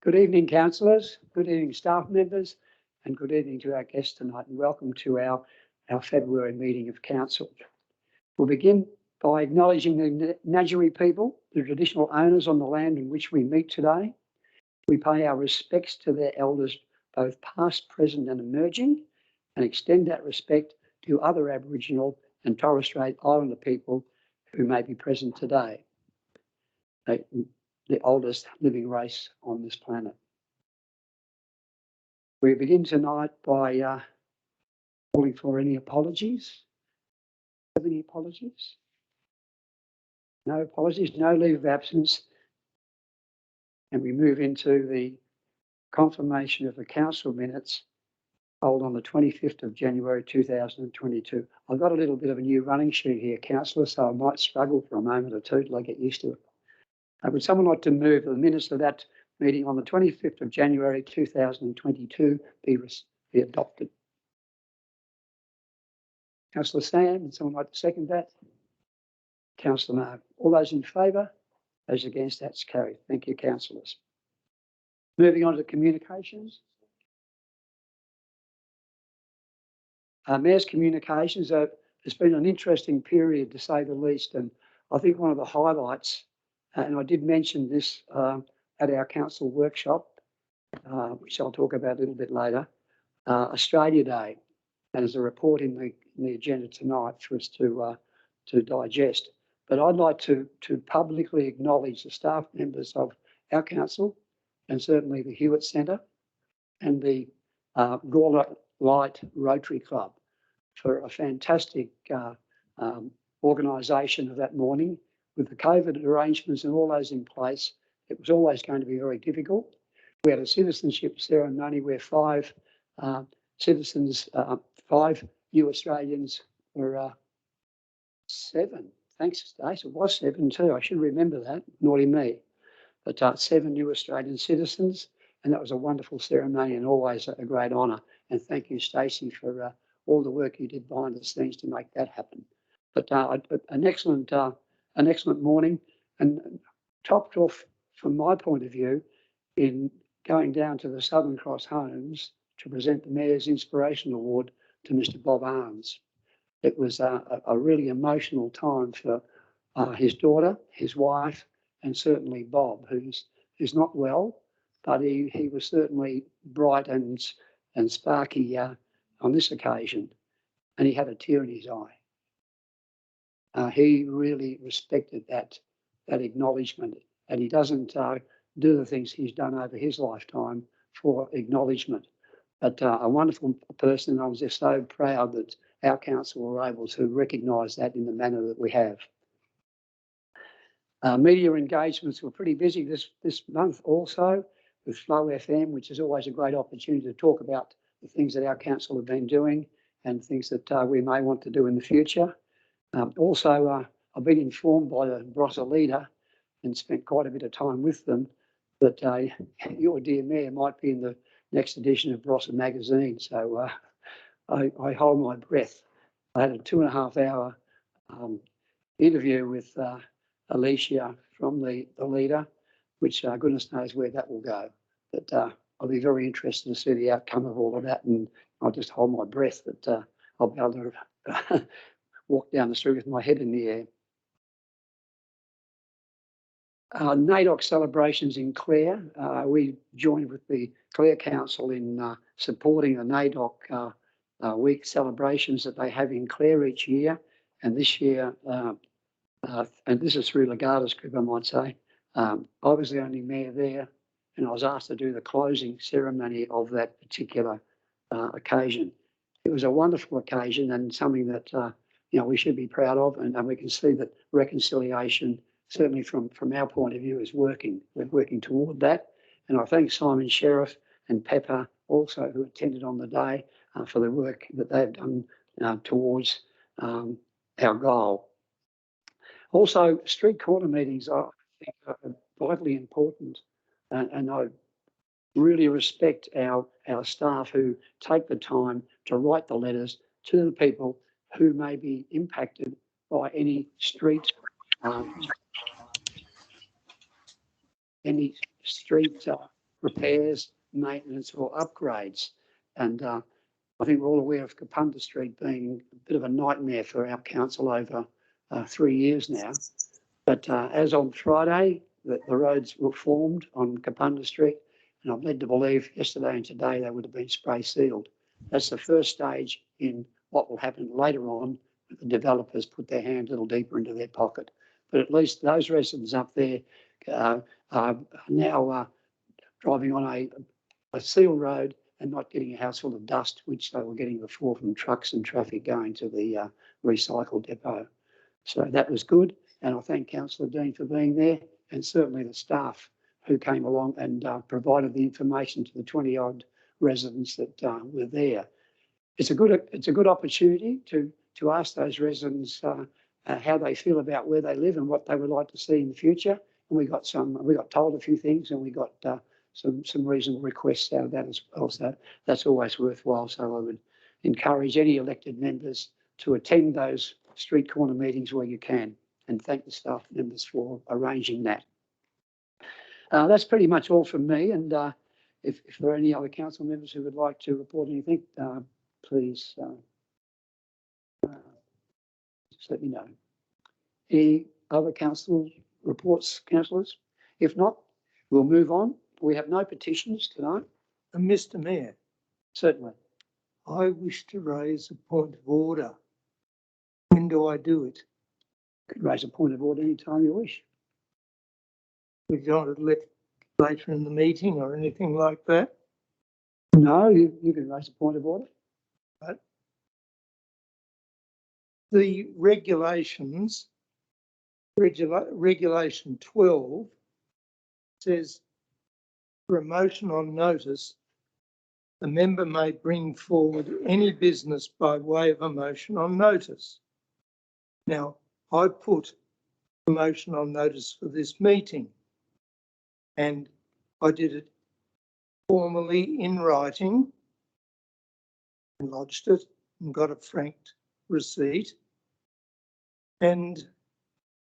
Good evening, councillors. Good evening, staff members, and good evening to our guests tonight, and welcome to our February meeting of council. We'll begin by acknowledging the Ngadjuri people, the traditional owners on the land in which we meet today. We pay our respects to their elders, both past, present and emerging, and extend that respect to other Aboriginal and Torres Strait Islander people who may be present today, the oldest living race on this planet. We begin tonight by calling for any apologies. Have any apologies? No apologies, no leave of absence. And we move into the confirmation of the council minutes held on the 25th of January 2022. I've got a little bit of a new running sheet here, councillor, so I might struggle for a moment or two till I get used to it. Would someone like to move the minutes of that meeting on the 25th of January 2022 be adopted? Councillor Sam, would someone like to second that? Councillor Mark. All those in favour? Those against, that's carried. Thank you, councillors. Moving on to communications. Mayor's communications, it's been an interesting period to say the least, and I think one of the highlights, and I did mention this at our council workshop, which I'll talk about a little bit later, Australia Day, and there's a report in the agenda tonight for us to digest. But I'd like to publicly acknowledge the staff members of our council, and certainly the Hewitt Centre and the Gawler Light Rotary Club for a fantastic organisation of that morning. With the COVID arrangements and all those in place, it was always going to be very difficult. We had a citizenship ceremony where five citizens, 5 new Australians were 7. Thanks, Stace. It was 7 too. I should remember that. Naughty me. But 7 new Australian citizens, and that was a wonderful ceremony and always a great honour. And thank you, Stacey, for all the work you did behind the scenes to make that happen. But an excellent morning, and topped off from my point of view in going down to the Southern Cross Homes to present the Mayor's Inspiration Award to Mr. Bob Arns. It was a really emotional time for his daughter, his wife, and certainly Bob, who's not well, but he was certainly bright and sparky on this occasion, and he had a tear in his eye. He really respected that acknowledgement, and he doesn't do the things he's done over his lifetime for acknowledgement. But a wonderful person, and I was just so proud that our council were able to recognise that in the manner that we have. Media engagements were pretty busy this month also with Flow FM, which is always a great opportunity to talk about the things that our council have been doing and things that we may want to do in the future. Also, I've been informed by the Barossa leader and spent quite a bit of time with them that your dear Mayor might be in the next edition of Barossa magazine. So I hold my breath. I had a 2.5-hour interview with Alicia from the leader, which goodness knows where that will go. But I'll be very interested to see the outcome of all of that, and I'll just hold my breath that I'll be able to walk down the street with my head in the air. NAIDOC celebrations in Clare. We joined with the Clare Council in supporting the NAIDOC week celebrations that they have in Clare each year. And this year, and this is through Lagardis Group, I might say, I was the only mayor there, and I was asked to do the closing ceremony of that particular occasion. It was a wonderful occasion and something that we should be proud of, and we can see that reconciliation, certainly from our point of view, is working. We're working toward that, and I thank Simon Sheriff and Pepper also, who attended on the day, for the work that they've done towards our goal. Also, street corner meetings I think are vitally important, and I really respect our staff who take the time to write the letters to the people who may be impacted by any street repairs, maintenance or upgrades. And I think we're all aware of Kapunda Street being a bit of a nightmare for our council over 3 years now. But as on Friday, the roads were formed on Kapunda Street, and I'm led to believe yesterday and today they would have been spray sealed. That's the first stage in what will happen later on. The developers put their hand a little deeper into their pocket. But at least those residents up there are now driving on a sealed road and not getting a house full of dust, which they were getting before from trucks and traffic going to the recycle depot. So that was good. And I thank Councillor Dean for being there, and certainly the staff who came along and provided the information to the 20-odd residents that were there. It's a good opportunity to ask those residents how they feel about where they live and what they would like to see in the future. And we got told a few things, and we got some reasonable requests out of that as well. So that's always worthwhile. So I would encourage any elected members to attend those street corner meetings where you can, and thank the staff members for arranging that. That's pretty much all from me. And if there are any other council members who would like to report anything, please just let me know. Any other council reports, councillors? If not, we'll move on. We have no petitions tonight. And Mr. Mayor, Certainly. I wish to raise a point of order. When do I do it? You can raise a point of order any time you wish. Would you want to let later in the meeting or anything like that? No, you can raise a point of order. Right. The regulations, regulation 12 says for a motion on notice, the member may bring forward any business by way of a motion on notice. Now, I put a motion on notice for this meeting, and I did it formally in writing, and lodged it and got a franked receipt. And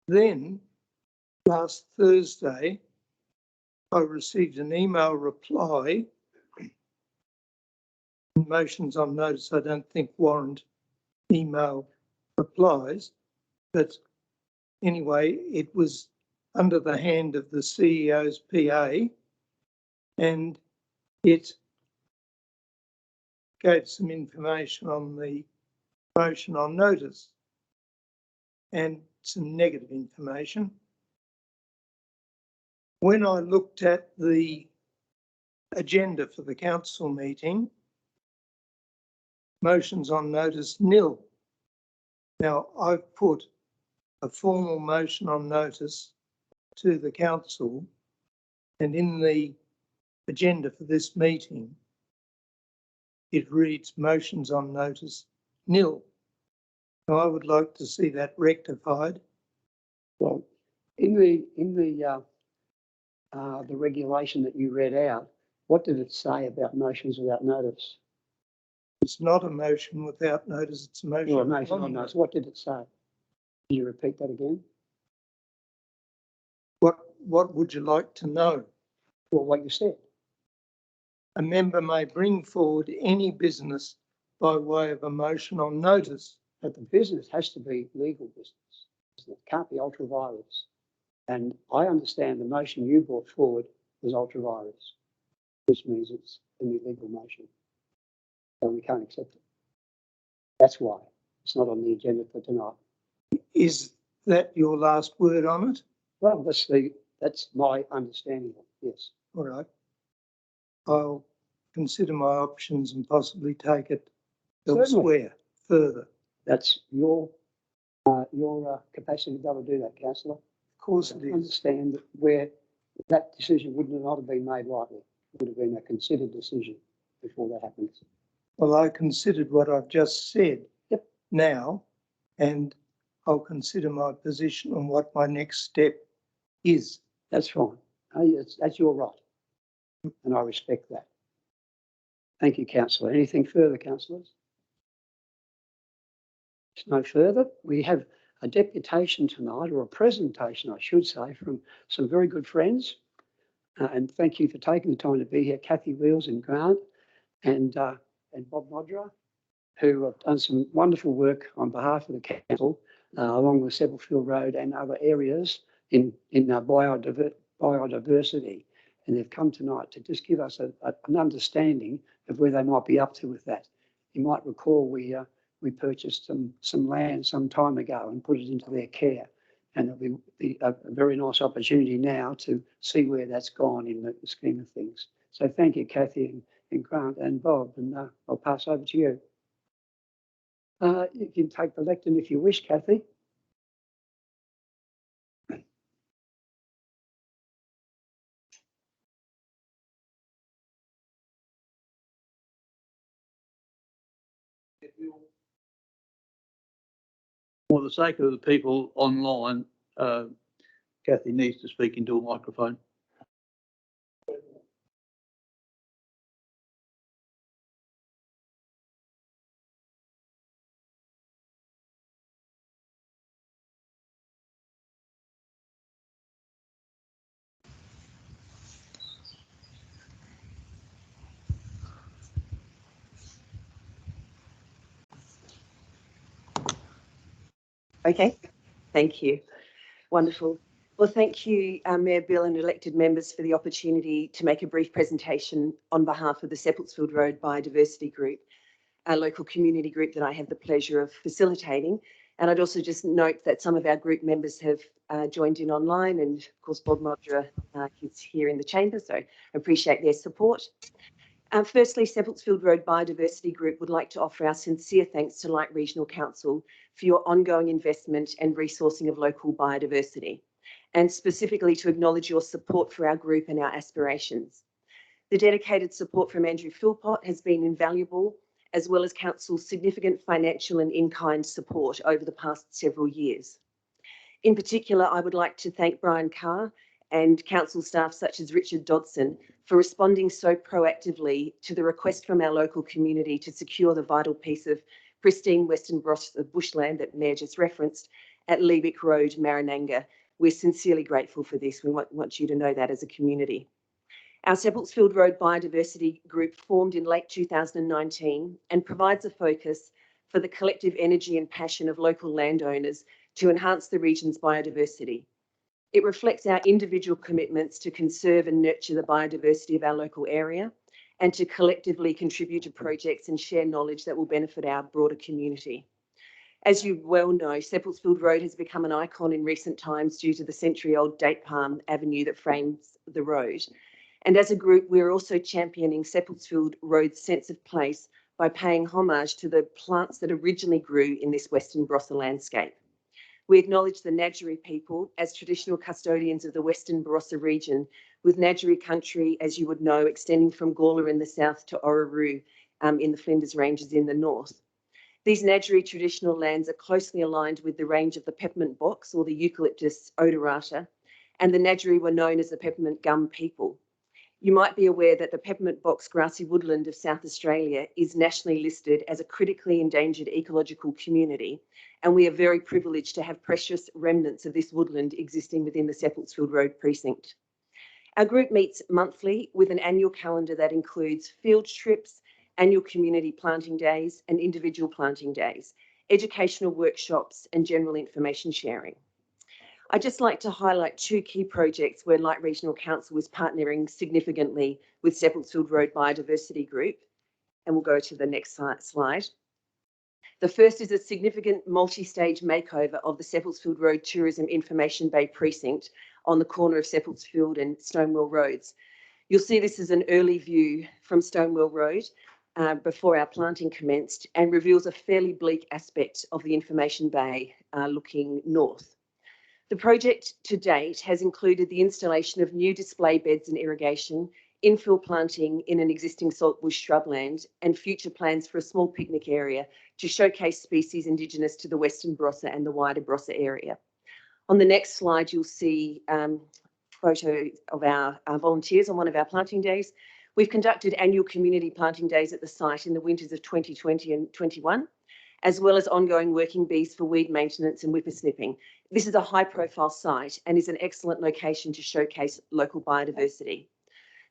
then last Thursday, I received an email reply. Motions on notice I don't think warrant email replies, but anyway, it was under the hand of the CEO's PA, and it gave some information on the motion on notice and some negative information. When I looked at the agenda for the council meeting, motions on notice nil. Now, I've put a formal motion on notice to the council, and in the agenda for this meeting, it reads motions on notice nil. Now, I would like to see that rectified. Well, in the regulation that you read out, what did it say about motions without notice? It's not a motion without notice, it's a motion. Well, a motion on notice. What did it say? Can you repeat that again? What would you like to know? Well, what you said. A member may bring forward any business by way of a motion on notice. But the business has to be legal business. It can't be ultra virus. And I understand the motion you brought forward was ultra virus, which means it's an illegal motion. So we can't accept it. That's why it's not on the agenda for tonight. Is that your last word on it? Well, that's my understanding of it, yes. All right. I'll consider my options and possibly take it elsewhere further. That's your capacity to be able to do that, councillor. Of course it I is. understand that where that decision would not have been made lightly. It would have been a considered decision before that happens. Well, I considered what I've just said now, and I'll consider my position on what my next step is. That's fine. That's your right, and I respect that. Thank you, councillor. Anything further, councillors? No further. We have a deputation tonight, or a presentation, I should say, from some very good friends. And thank you for taking the time to be here, Kathy Wheels and Grant and Bob Modra, who have done some wonderful work on behalf of the council along the Seppeltsfield Road and other areas in biodiversity. And they've come tonight to just give us an understanding of where they might be up to with that. You might recall we purchased some land some time ago and put it into their care. And it'll be a very nice opportunity now to see where that's gone in the scheme of things. So thank you, Kathy and Grant and Bob, and I'll pass over to you. You can take the lectern if you wish, Kathy. For the sake of the people online, Kathy needs to speak into a microphone. Okay, thank you. Wonderful. Well, thank you, Mayor Bill and elected members for the opportunity to make a brief presentation on behalf of the Seppeltsfield Road Biodiversity Group, a local community group that I have the pleasure of facilitating. And I'd also just note that some of our group members have joined in online, and of course Bob Modra is here in the chamber, so I appreciate their support. Firstly, Seppeltsfield Road Biodiversity Group would like to offer our sincere thanks to Light Regional Council for your ongoing investment and resourcing of local biodiversity, and specifically to acknowledge your support for our group and our aspirations. The dedicated support from Andrew Philpott has been invaluable, as well as Council's significant financial and in-kind support over the past several years. In particular, I would like to thank Brian Carr and Council staff such as Richard Dodson for responding so proactively to the request from our local community to secure the vital piece of pristine Western Barossa bushland that Mayor just referenced at Leavick Road, Marananga. We're sincerely grateful for this. We want you to know that as a community. Our Seppeltsfield Road Biodiversity Group formed in late 2019 and provides a focus for the collective energy and passion of local landowners to enhance the region's biodiversity. It reflects our individual commitments to conserve and nurture the biodiversity of our local area and to collectively contribute to projects and share knowledge that will benefit our broader community. As you well know, Seppeltsfield Road has become an icon in recent times due to the century-old date palm avenue that frames the road. And as a group, we're also championing Seppeltsfield Road's sense of place by paying homage to the plants that originally grew in this Western Barossa landscape. We acknowledge the Ngadjuri people as traditional custodians of the Western Barossa region, with Ngadjuri country, as you would know, extending from Gawler in the south to Orroroo in the Flinders Ranges in the north. These Ngadjuri traditional lands are closely aligned with the range of the peppermint box or the Eucalyptus odorata, and the Ngadjuri were known as the peppermint gum people. You might be aware that the peppermint box grassy woodland of South Australia is nationally listed as a critically endangered ecological community, and we are very privileged to have precious remnants of this woodland existing within the Seppeltsfield Road precinct. Our group meets monthly with an annual calendar that includes field trips, annual community planting days and individual planting days, educational workshops and general information sharing. I'd just like to highlight two key projects where Light Regional Council is partnering significantly with Seppeltsfield Road Biodiversity Group, and we'll go to the next slide. The first is a significant multi-stage makeover of the Seppeltsfield Road Tourism Information Bay precinct on the corner of Seppeltsfield and Stonewell Roads. You'll see this as an early view from Stonewell Road before our planting commenced, and reveals a fairly bleak aspect of the Information Bay looking north. The project to date has included the installation of new display beds and irrigation, infill planting in an existing saltbush shrubland, and future plans for a small picnic area to showcase species Indigenous to the Western Barossa and the wider Barossa area. On the next slide, you'll see photo of our volunteers on one of our planting days. We've conducted annual community planting days at the site in the winters of 2020 and 21. as well as ongoing working bees for weed maintenance and whippersnipping. This is a high-profile site and is an excellent location to showcase local biodiversity.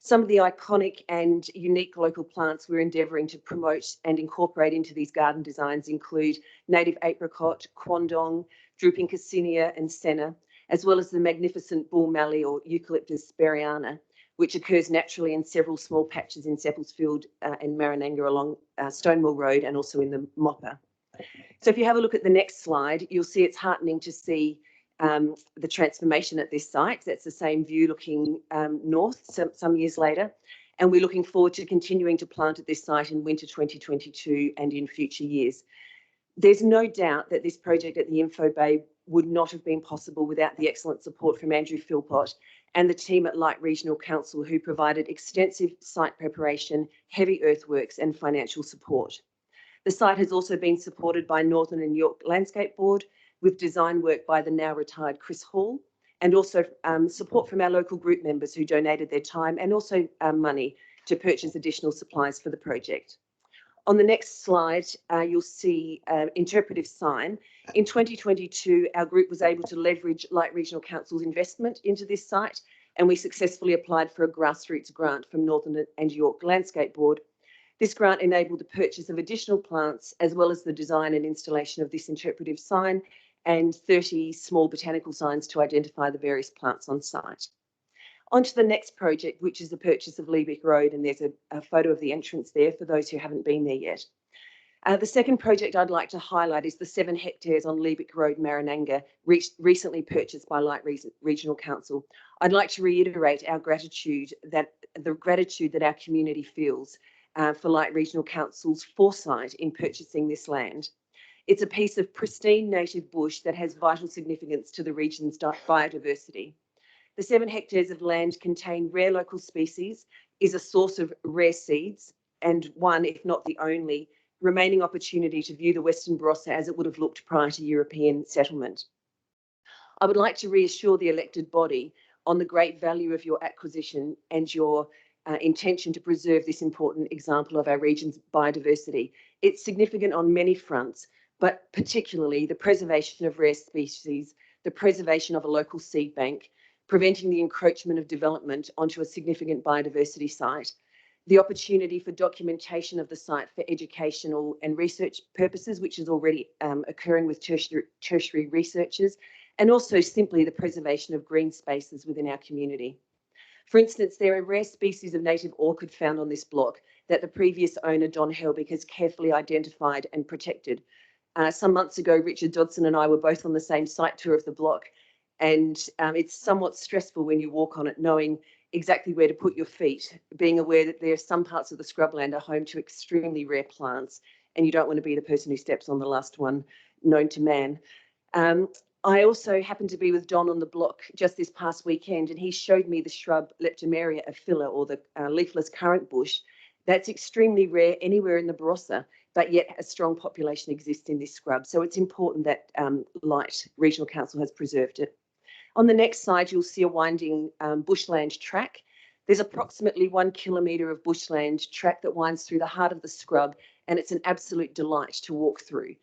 Some of the iconic and unique local plants we're endeavouring to promote and incorporate into these garden designs include native apricot, quandong, drooping cassinia and senna, as well as the magnificent bull mallee or Eucalyptus berryana, which occurs naturally in several small patches in Seppeltsfield and Marananga along Stonewall Road and also in the Mopper. So if you have a look at the next slide, you'll see it's heartening to see the transformation at this site. That's the same view looking north some years later. And we're looking forward to continuing to plant at this site in winter 2022 and in future years. There's no doubt that this project at the Info Bay would not have been possible without the excellent support from Andrew Philpott and the team at Light Regional Council, who provided extensive site preparation, heavy earthworks and financial support. The site has also been supported by Northern and York Landscape Board, with design work by the now retired Chris Hall, and also support from our local group members who donated their time and also money to purchase additional supplies for the project. On the next slide, you'll see an interpretive sign. In 2022, our group was able to leverage Light Regional Council's investment into this site, and we successfully applied for a grassroots grant from Northern and York Landscape Board. This grant enabled the purchase of additional plants, as well as the design and installation of this interpretive sign and 30 small botanical signs to identify the various plants on site. On to the next project, which is the purchase of Liebig Road, and there's a photo of the entrance there for those who haven't been there yet. The second project I'd like to highlight is the 7 hectares on Liebig Road, Marananga, recently purchased by Light Regional Council. I'd like to reiterate our gratitude, the gratitude that our community feels for Light Regional Council's foresight in purchasing this land. It's a piece of pristine native bush that has vital significance to the region's biodiversity. The 7 hectares of land contain rare local species, is a source of rare seeds, and one, if not the only, remaining opportunity to view the Western Barossa as it would have looked prior to European settlement. I would like to reassure the elected body on the great value of your acquisition and your intention to preserve this important example of our region's biodiversity. It's significant on many fronts, but particularly the preservation of rare species, the preservation of a local seed bank, preventing the encroachment of development onto a significant biodiversity site, the opportunity for documentation of the site for educational and research purposes, which is already occurring with tertiary researchers, and also simply the preservation of green spaces within our community. For instance, there are rare species of native orchid found on this block that the previous owner, Don Helbig, has carefully identified and protected. Some months ago, Richard Dodson and I were both on the same site tour of the block, and it's somewhat stressful when you walk on it, knowing exactly where to put your feet, being aware that there are some parts of the scrubland are home to extremely rare plants, and you don't want to be the person who steps on the last one known to man. I also happened to be with Don on the block just this past weekend, and he showed me the shrub Leptomeria aphylla, or the leafless currant bush. That's extremely rare anywhere in the Barossa, but yet a strong population exists in this scrub. So it's important that Light Regional Council has preserved it. On the next slide, you'll see a winding bushland track. There's approximately 1 kilometre of bushland track that winds through the heart of the scrub, and it's an absolute delight to walk through.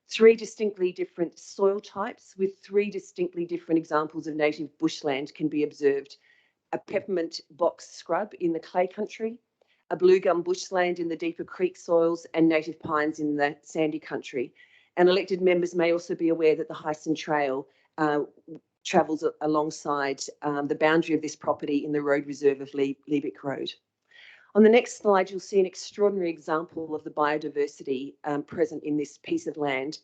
3 distinctly different soil types with 3 distinctly different examples of native bushland can be observed. A peppermint box scrub in the clay country, a blue gum bushland in the deeper creek soils, and native pines in the sandy country. And elected members may also be aware that the Hyson Trail travels alongside the boundary of this property in the road reserve of Liebig Road. On the next slide, you'll see an extraordinary example of the biodiversity present in this piece of land.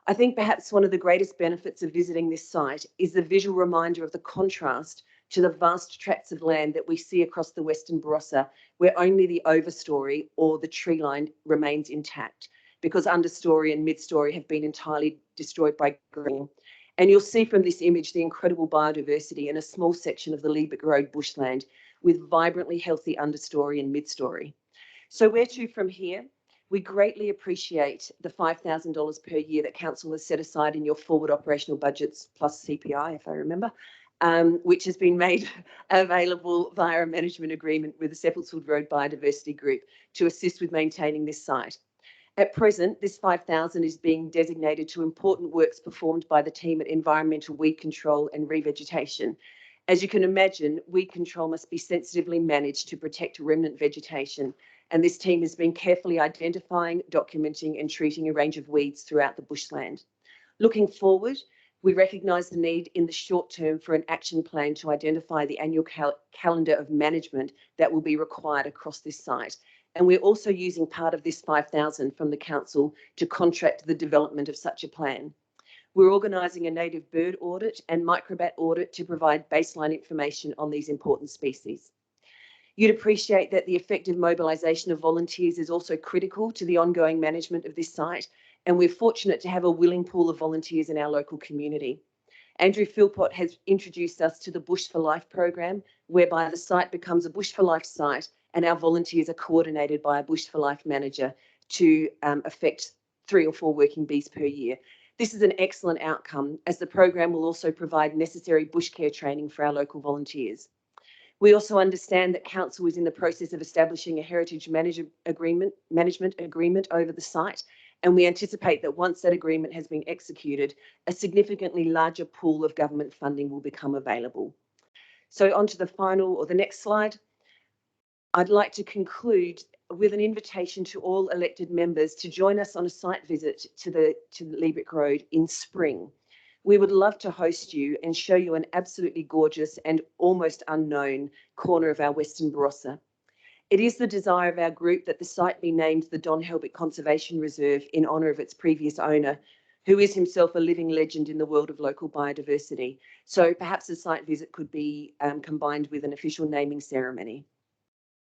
I think perhaps one of the greatest benefits of visiting this site is the visual reminder of the contrast to the vast tracts of land that we see across the Western Barossa, where only the overstory or the tree line remains intact, because understory and midstory have been entirely destroyed by green. And you'll see from this image the incredible biodiversity in a small section of the Liebig Road bushland with vibrantly healthy understory and midstory. So where to from here? We greatly appreciate the $5,000 per year that Council has set aside in your forward operational budgets plus CPI, if I remember, which has been made available via a management agreement with the Seppeltsfield Road Biodiversity Group to assist with maintaining this site. At present, this 5,000 is being designated to important works performed by the team at environmental weed control and revegetation. As you can imagine, weed control must be sensitively managed to protect remnant vegetation, and this team has been carefully identifying, documenting and treating a range of weeds throughout the bushland. Looking forward, we recognise the need in the short term for an action plan to identify the annual calendar of management that will be required across this site. And we're also using part of this 5,000 from the council to contract the development of such a plan. We're organising a native bird audit and microbat audit to provide baseline information on these important species. You'd appreciate that the effective mobilisation of volunteers is also critical to the ongoing management of this site, and we're fortunate to have a willing pool of volunteers in our local community. Andrew Philpott has introduced us to the Bush for Life program, whereby the site becomes a Bush for Life site and our volunteers are coordinated by a Bush for Life manager to affect 3 or 4 working bees per year. This is an excellent outcome, as the program will also provide necessary bush care training for our local volunteers. We also understand that Council is in the process of establishing a heritage management agreement over the site, and we anticipate that once that agreement has been executed, a significantly larger pool of government funding will become available. So on to the final or the next slide. I'd like to conclude with an invitation to all elected members to join us on a site visit to the Liebeck Road in spring. We would love to host you and show you an absolutely gorgeous and almost unknown corner of our Western Barossa. It is the desire of our group that the site be named the Don Helbig Conservation Reserve in honour of its previous owner, who is himself a living legend in the world of local biodiversity. So perhaps a site visit could be combined with an official naming ceremony.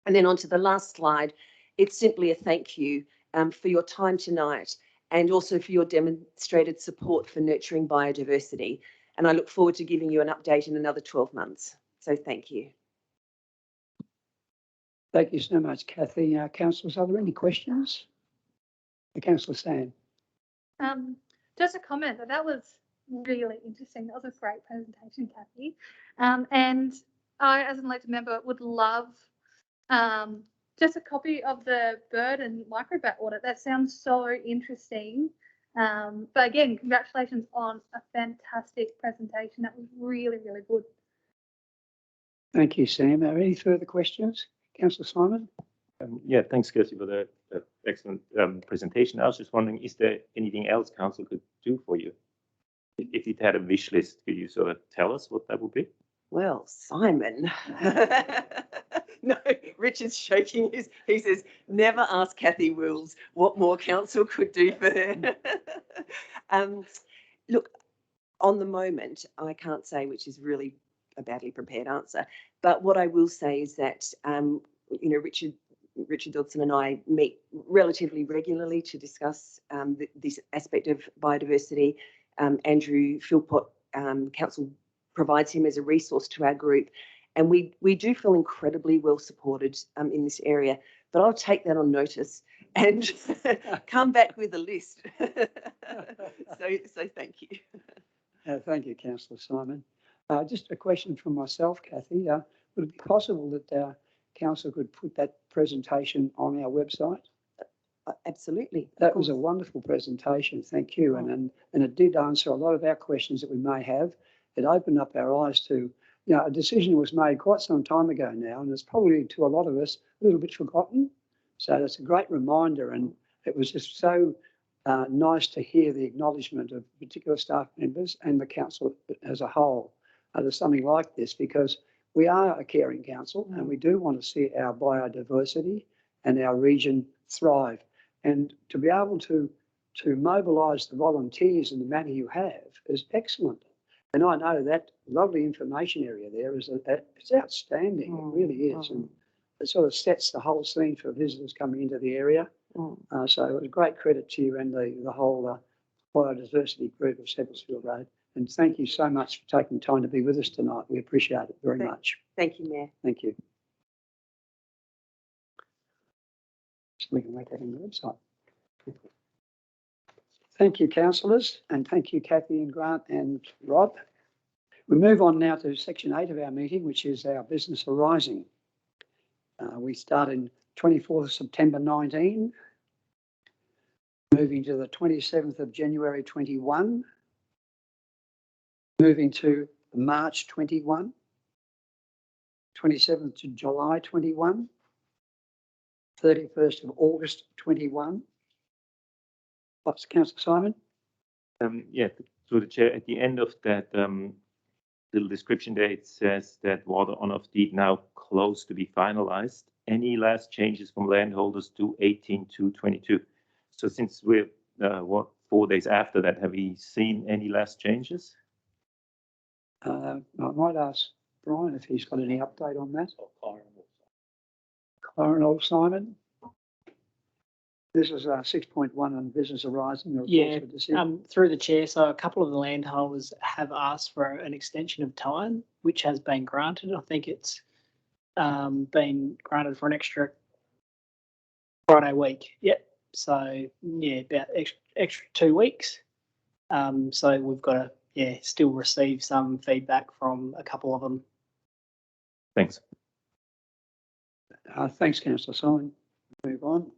And then on to the last slide, it's simply a thank you for your time tonight and also for your demonstrated support for nurturing biodiversity. And I look forward to giving you an update in another 12 months. So thank you. Thank you so much, Kathy. Councillors, are there any questions? Councillor Sam. Just a comment that was really interesting. That was a great presentation, Kathy. And I, as an elected member, would love just a copy of the bird and microbat audit. That sounds so interesting. But again, congratulations on a fantastic presentation. That was really, really good. Thank you, Sam. Are there any further questions? Councillor Simon? Yeah, thanks, Kirsty, for the excellent presentation. I was just wondering, is there anything else Council could do for you? If you'd had a wish list, could you sort of tell us what that would be? Well, Simon. No, Richard's shaking his. He says, never ask Kathy Wills what more council could do for her. Look, on the moment, I can't say, which is really a badly prepared answer. But what I will say is that, you know, Richard Dodson and I meet relatively regularly to discuss this aspect of biodiversity. Andrew Philpott, council provides him as a resource to our group. And we do feel incredibly well supported in this area, but I'll take that on notice and come back with a list. So thank you. Thank you, Councillor Simon. Just a question from myself, Kathy. Would it be possible that Council could put that presentation on our website? Absolutely. That was a wonderful presentation. Thank you. And it did answer a lot of our questions that we may have. It opened up our eyes to, you know, a decision was made quite some time ago now, and it's probably to a lot of us a little bit forgotten. So that's a great reminder, and it was just so nice to hear the acknowledgement of particular staff members and the council as a whole. There's something like this because we are a caring council and we do want to see our biodiversity and our region thrive. And to be able to mobilise the volunteers in the manner you have is excellent. And I know that lovely information area there is it's outstanding. It really is, and it sort of sets the whole scene for visitors coming into the area. So it was a great credit to you and the whole biodiversity group of Seppeltsfield Road. And thank you so much for taking time to be with us tonight. We appreciate it very much. Thank you, Mayor. Thank you. So we can make that on the website. Thank you, councillors, and thank you, Kathy and Grant and Rob. We move on now to section 8 of our meeting, which is our business arising. We start in 24th September 19. Moving to the 27th of January 21. Moving to March 21. 27th to July 21. 31st of August 21. What's Councillor Simon? Yeah, through the chair, at the end of that little description there, it says that water on-off deed now close to be finalized. Any last changes from landholders to 18/2/22? So since we're 4 days after that, have we seen any last changes? I might ask Brian if he's got any update on that. Kyron or Simon? This is 6.1 on business arising. Yeah, through the chair. So a couple of the landholders have asked for an extension of time, which has been granted. I think it's been granted for an extra Friday week. Yep. So yeah, about extra 2 weeks. So we've got to still receive some feedback from a couple of them. Thanks. Thanks, Councillor Simon. Move on.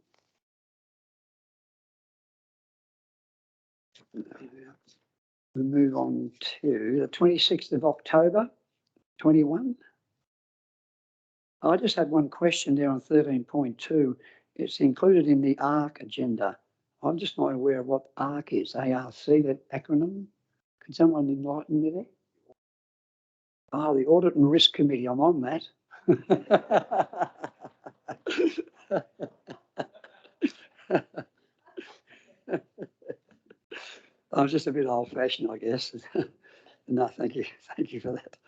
We move on to the 26th of October, 21. I just had one question there on 13.2. It's included in the ARC agenda. I'm just not aware of what ARC is, ARC, that acronym. Could someone enlighten me there? Oh, the Audit and Risk Committee, I'm on that. I was just a bit old-fashioned, I guess. No, thank you. Thank you for that.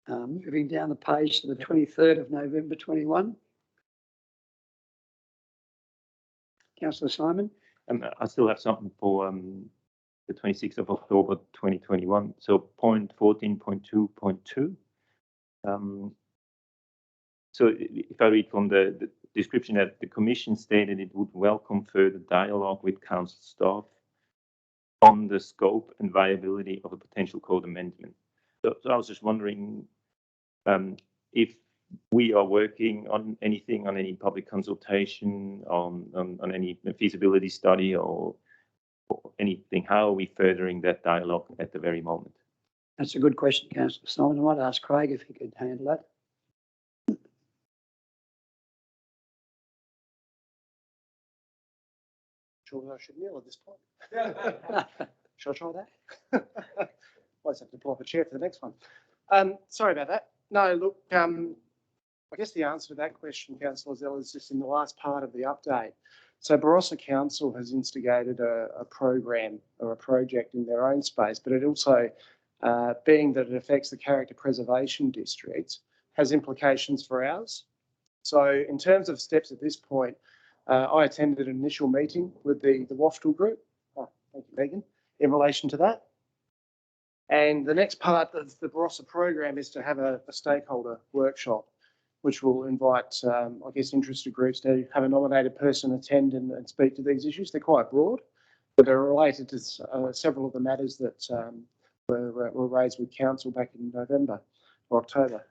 Moving down the page to the 23rd of November 21. Councillor Simon. I still have something for the 26th of October 2021. So point 14.2.2. So if I read from the description that the Commission stated it would welcome further dialogue with Council staff on the scope and viability of a potential code amendment. So I was just wondering if we are working on anything, on any public consultation, on any feasibility study or anything. How are we furthering that dialogue at the very moment? That's a good question, Councillor Simon. I might ask Craig if he could handle that. Sure, I should kneel at this point. Shall I try that? Always have to pull up a chair for the next one. Sorry about that. No, look, I guess the answer to that question, Councillor Zell, is just in the last part of the update. So Barossa Council has instigated a program or a project in their own space, but it also, being that it affects the character preservation districts, has implications for ours. So in terms of steps at this point, I attended an initial meeting with the WAFTL group, thank you, Megan, in relation to that. And the next part of the Barossa program is to have a stakeholder workshop, which will invite, I guess, interested groups to have a nominated person attend and speak to these issues. They're quite broad, but they're related to several of the matters that were raised with Council back in November or October.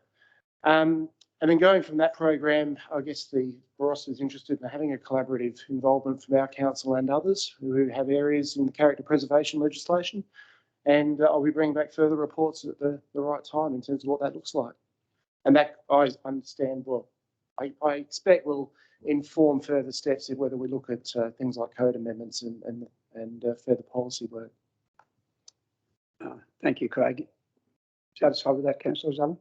And then going from that program, I guess the Barossa is interested in having a collaborative involvement from our council and others who have areas in the character preservation legislation. And I'll be bringing back further reports at the right time in terms of what that looks like. And that, I understand, well, I expect will inform further steps of whether we look at things like code amendments and further policy work. Thank you, Craig. Satisfied with that, Councillor Zell?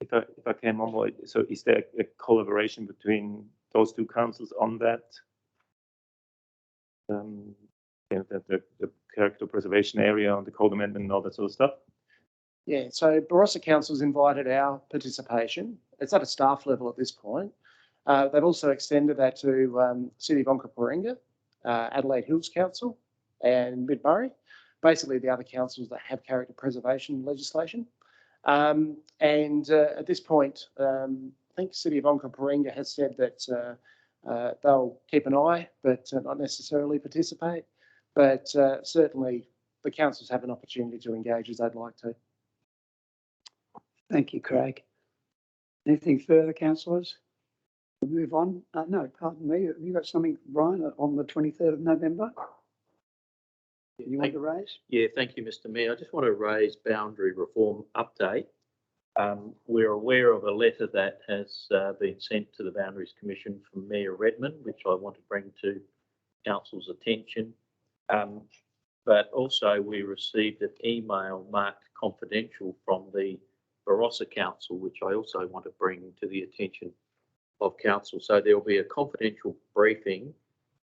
If I can, one more. So is there a collaboration between those two councils on that? The character preservation area, on the code amendment and all that sort of stuff? Yeah, so Barossa Council's invited our participation. It's at a staff level at this point. They've also extended that to City of Onkaparinga, Adelaide Hills Council and Mid-Murray, basically the other councils that have character preservation legislation. At this point, I think City of Onkaparinga has said that they'll keep an eye, but not necessarily participate. But certainly the councils have an opportunity to engage as they'd like to. Thank you, Craig. Anything further, councillors? We'll move on. No, pardon me. Have you got something, Brian, on the 23rd of November? You want to raise? Yeah, thank you, Mr. Mayor. I just want to raise boundary reform update. We're aware of a letter that has been sent to the Boundaries Commission from Mayor Redmond, which I want to bring to Council's attention. But also we received an email marked confidential from the Barossa Council, which I also want to bring to the attention of Council. So there will be a confidential briefing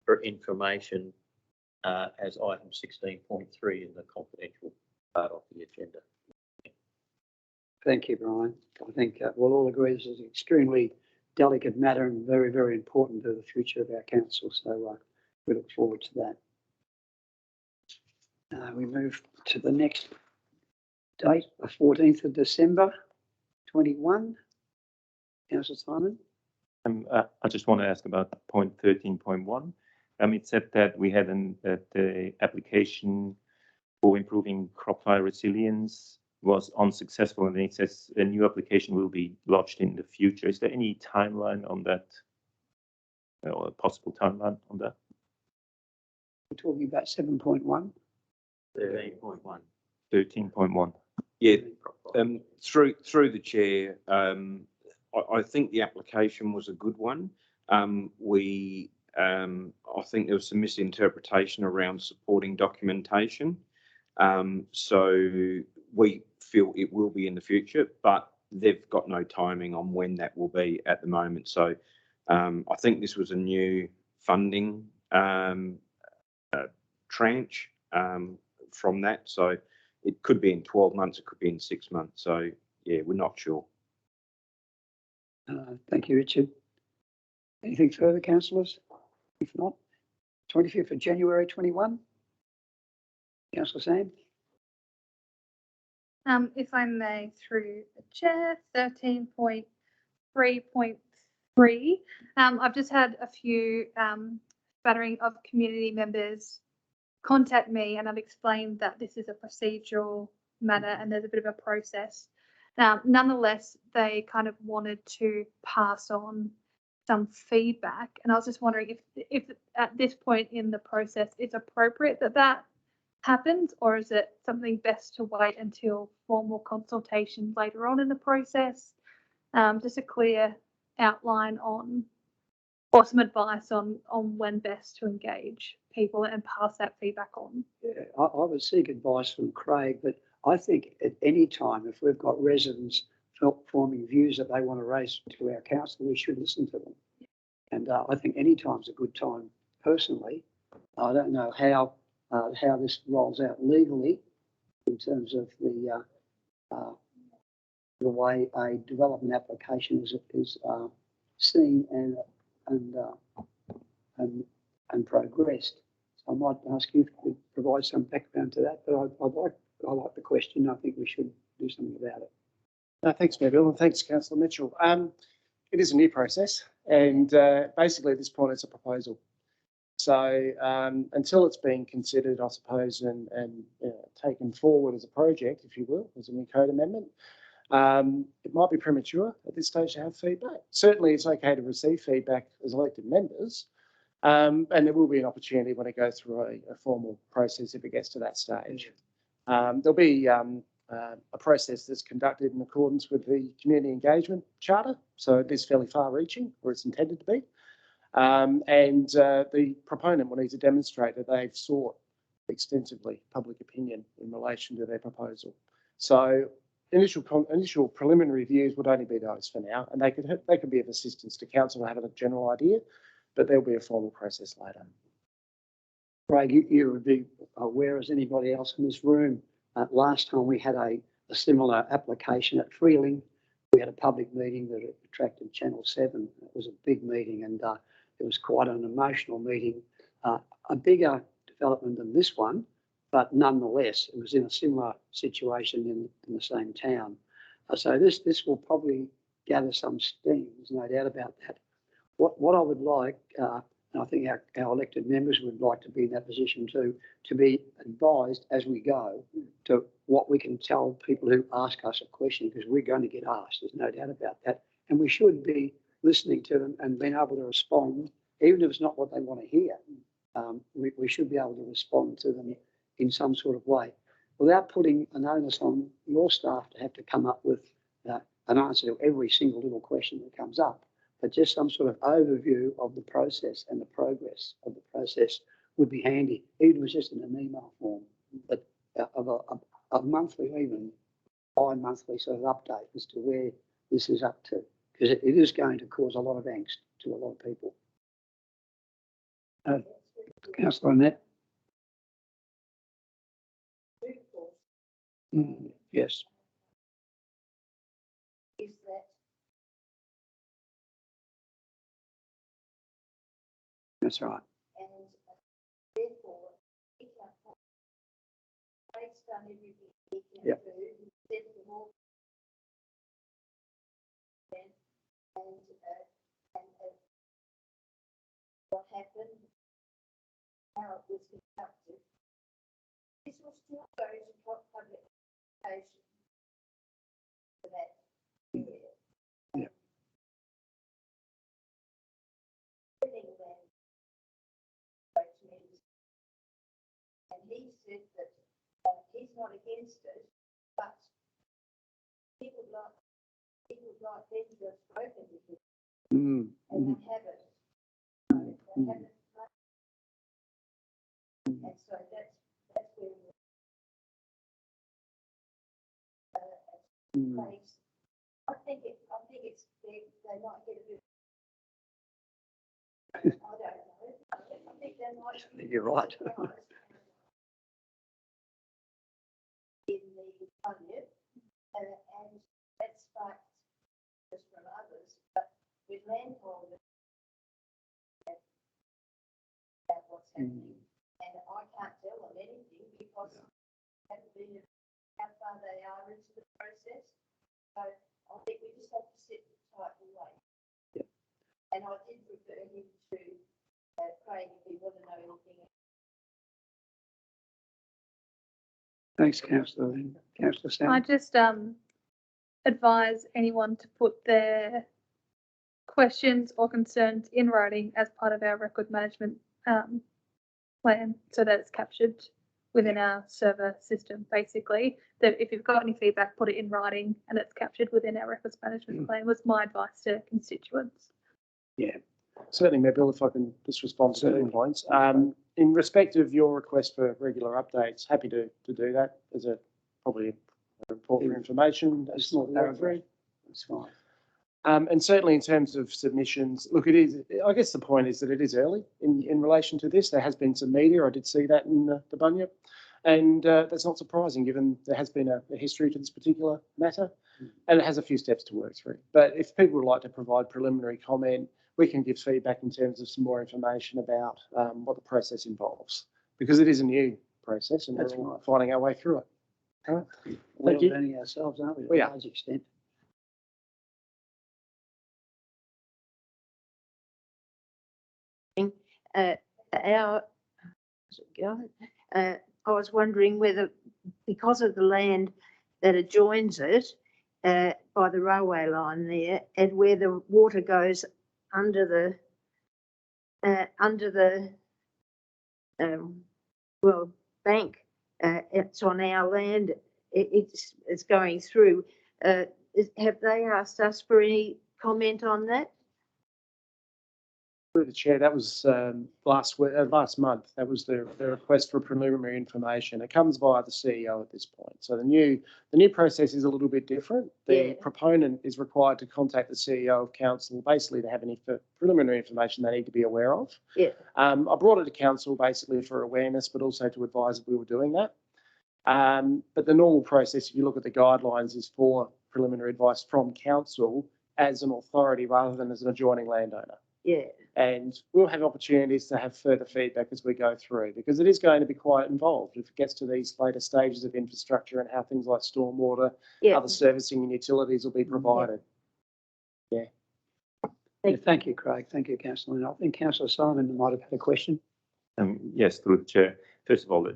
for information as item 16.3 in the confidential part of the agenda. Thank you, Brian. I think we'll all agree this is an extremely delicate matter and very, very important to the future of our council. So we look forward to that. We move to the next date, the 14th of December, 21. Councillor Simon. I just want to ask about point 13.1. It said that we had the application for improving crop fire resilience was unsuccessful, and it says a new application will be lodged in the future. Is there any timeline on that, or a possible timeline on that? We're talking about 7.1. 13.1. 13.1. Yeah, through the chair, I think the application was a good one. I think there was some misinterpretation around supporting documentation. So we feel it will be in the future, but they've got no timing on when that will be at the moment. So I think this was a new funding tranche from that. So it could be in 12 months, it could be in 6 months. So yeah, we're not sure. Thank you, Richard. Anything further, councillors? If not, 25th of January 21. Councillor Sam. If I may, through the chair, 13.3.3. I've just had a few spattering of community members contact me, and I've explained that this is a procedural matter and there's a bit of a process. Nonetheless, they kind of wanted to pass on some feedback, and I was just wondering if at this point in the process it's appropriate that happens, or is it something best to wait until formal consultations later on in the process? Just a clear outline on, or some advice on when best to engage people and pass that feedback on. Yeah, I would seek advice from Craig, but I think at any time, if we've got residents forming views that they want to raise to our council, we should listen to them. And I think any time's a good time. Personally, I don't know how this rolls out legally in terms of the way a development application is seen and progressed. So I might ask you to provide some background to that, but I like the question. I think we should do something about it. Thanks, Mayor Bill, and thanks, Councillor Mitchell. It is a new process, and basically at this point it's a proposal. So until it's been considered, I suppose, and taken forward as a project, if you will, as a new code amendment, it might be premature at this stage to have feedback. Certainly it's okay to receive feedback as elected members, and there will be an opportunity when it goes through a formal process if it gets to that stage. There'll be a process that's conducted in accordance with the Community Engagement Charter, so it is fairly far-reaching, or it's intended to be. And the proponent will need to demonstrate that they've sought extensively public opinion in relation to their proposal. So initial preliminary views would only be those for now, and they could be of assistance to council to have a general idea, but there'll be a formal process later. Craig, you would be aware as anybody else in this room. Last time we had a similar application at Freeling. We had a public meeting that attracted Channel 7. It was a big meeting, and it was quite an emotional meeting. A bigger development than this one, but nonetheless, it was in a similar situation in the same town. So this will probably gather some steam. There's no doubt about that. What I would like, and I think our elected members would like to be in that position too, to be advised as we go to what we can tell people who ask us a question, because we're going to get asked. There's no doubt about that. And we should be listening to them and being able to respond, even if it's not what they want to hear. We should be able to respond to them in some sort of way without putting an onus on your staff to have to come up with an answer to every single little question that comes up, but just some sort of overview of the process and the progress of the process would be handy, even if it was just in an email form, but of a monthly, even bi-monthly sort of update as to where this is up to, because it is going to cause a lot of angst to a lot of people. Councillor Annette? Yes. Is that That's right. and therefore it it's done everything he can Yep. do, set them all and what happened, how it was conducted. This will still go to public education for that period. Yep. Everything then spoke to me, and he said that he's not against it, but he would like them to have spoken to him and they haven't. They haven't. And so that's where place. I think it's big. They might get a bit. I don't know. I think they might. I think you're right. In the budget, and that's sparked just from others, but with landholders about what's happening, and I can't tell them anything because I haven't been how far they are into the process. So I think we just have to sit tight and wait. Yep. And I did refer him to Craig if he want to know anything. Thanks, Councillor. Councillor Sam? I just advise anyone to put their questions or concerns in writing as part of our record management plan so that it's captured within our server system, basically. That if you've got any feedback, put it in writing and it's captured within our records management plan was my advice to constituents. Yeah. Certainly, Mayor Bill, if I can just respond to 2 points. In respect of your request for regular updates, happy to do that as a probably a report for information. It's not paragraph. That's fine. And certainly in terms of submissions, look, it is, I guess the point is that it is early in relation to this. There has been some media, I did see that in the Bunyip, and that's not surprising given there has been a history to this particular matter and it has a few steps to work through. But if people would like to provide preliminary comment, we can give feedback in terms of some more information about what the process involves, because it is a new process and we're all finding our way through it. All right. We're you. learning ourselves, aren't we, We to a are. large extent? I was wondering whether, because of the land that adjoins it, by the railway line there, and where the water goes under the bank, it's on our land. It's going through. Have they asked us for any comment on that? Through the chair, that was last month. That was the request for preliminary information. It comes via the CEO at this point. So the new process is a little bit different. The proponent is required to contact the CEO of council, basically to have any preliminary information they need to be aware of. Yeah. I brought it to council basically for awareness, but also to advise that we were doing that. But the normal process, if you look at the guidelines, is for preliminary advice from council as an authority rather than as an adjoining landowner. Yeah. And we'll have opportunities to have further feedback as we go through, because it is going to be quite involved if it gets to these later stages of infrastructure and how things like stormwater, other servicing and utilities will be provided. Yeah. Thank you, Craig. Thank you, Councillor. And I think Councillor Simon might have had a question. Yes, through the chair. First of all,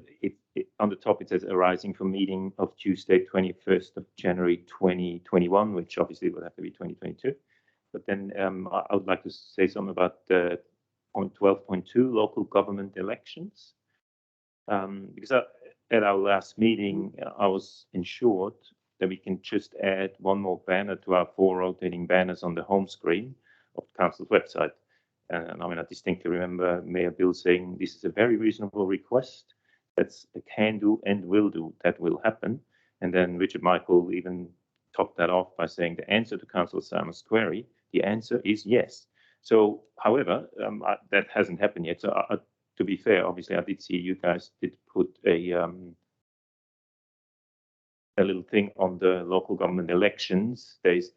on the top it says arising from meeting of Tuesday, 21st of January 2021, which obviously will have to be 2022. But then I would like to say something about the point 12.2 local government elections. Because at our last meeting, I was ensured that we can just add one more banner to our 4 rotating banners on the home screen of the council's website. And I mean, I distinctly remember Mayor Bill saying this is a very reasonable request. That's a can do and will do. That will happen. And then Richard Michael even topped that off by saying the answer to Councillor Simon's query, the answer is yes. So, however, that hasn't happened yet. So, to be fair, obviously, I did see you guys did put a little thing on the local government elections. There's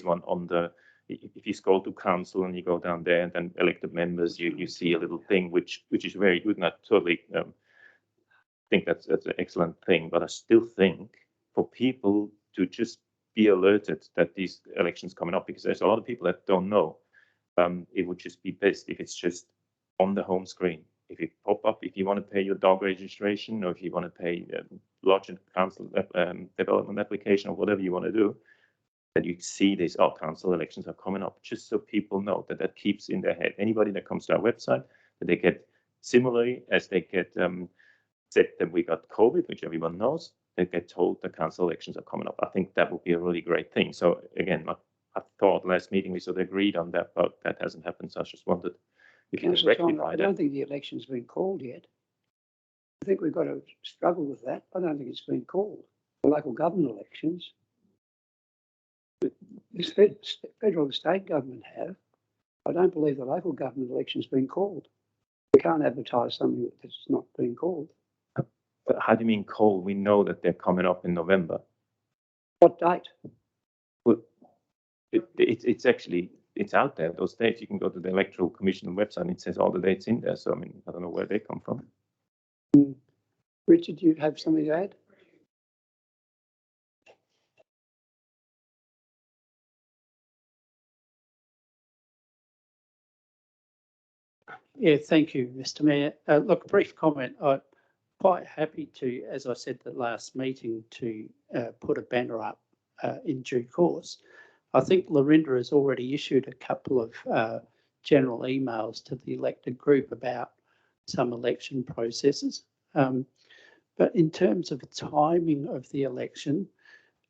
one on the. If you scroll to council and you go down there and then elected members, you see a little thing which is very good, and I totally think that's an excellent thing. But I still think for people to just be alerted that these elections coming up, because there's a lot of people that don't know. It would just be best if it's just on the home screen. If it pop up, if you want to pay your dog registration, or if you want to pay lodge a council development application, or whatever you want to do, that you see these council elections are coming up, just so people know that keeps in their head. Anybody that comes to our website, that they get similarly as they get said that we got COVID, which everyone knows, they get told the council elections are coming up. I think that would be a really great thing. So again, I thought last meeting we sort of agreed on that, but that hasn't happened. So I just wondered if you can Councillor Tom, rectify I that. don't think the election's been called yet. I think we've got to struggle with that. I don't think it's been called. The local government elections, the federal and state government have. I don't believe the local government election's been called. We can't advertise something that's not been called. But how do you mean called? We know that they're coming up in November. What date? Well, it's actually, it's out there. Those dates, you can go to the Electoral Commission website and it says all the dates in there. So, I mean, I don't know where they come from. Richard, do you have something to add? Yeah, thank you, Mr. Mayor. Look, a brief comment. I'm quite happy to, as I said at the last meeting, to put a banner up in due course. I think Lorinda has already issued a couple of general emails to the elected group about some election processes. But in terms of the timing of the election,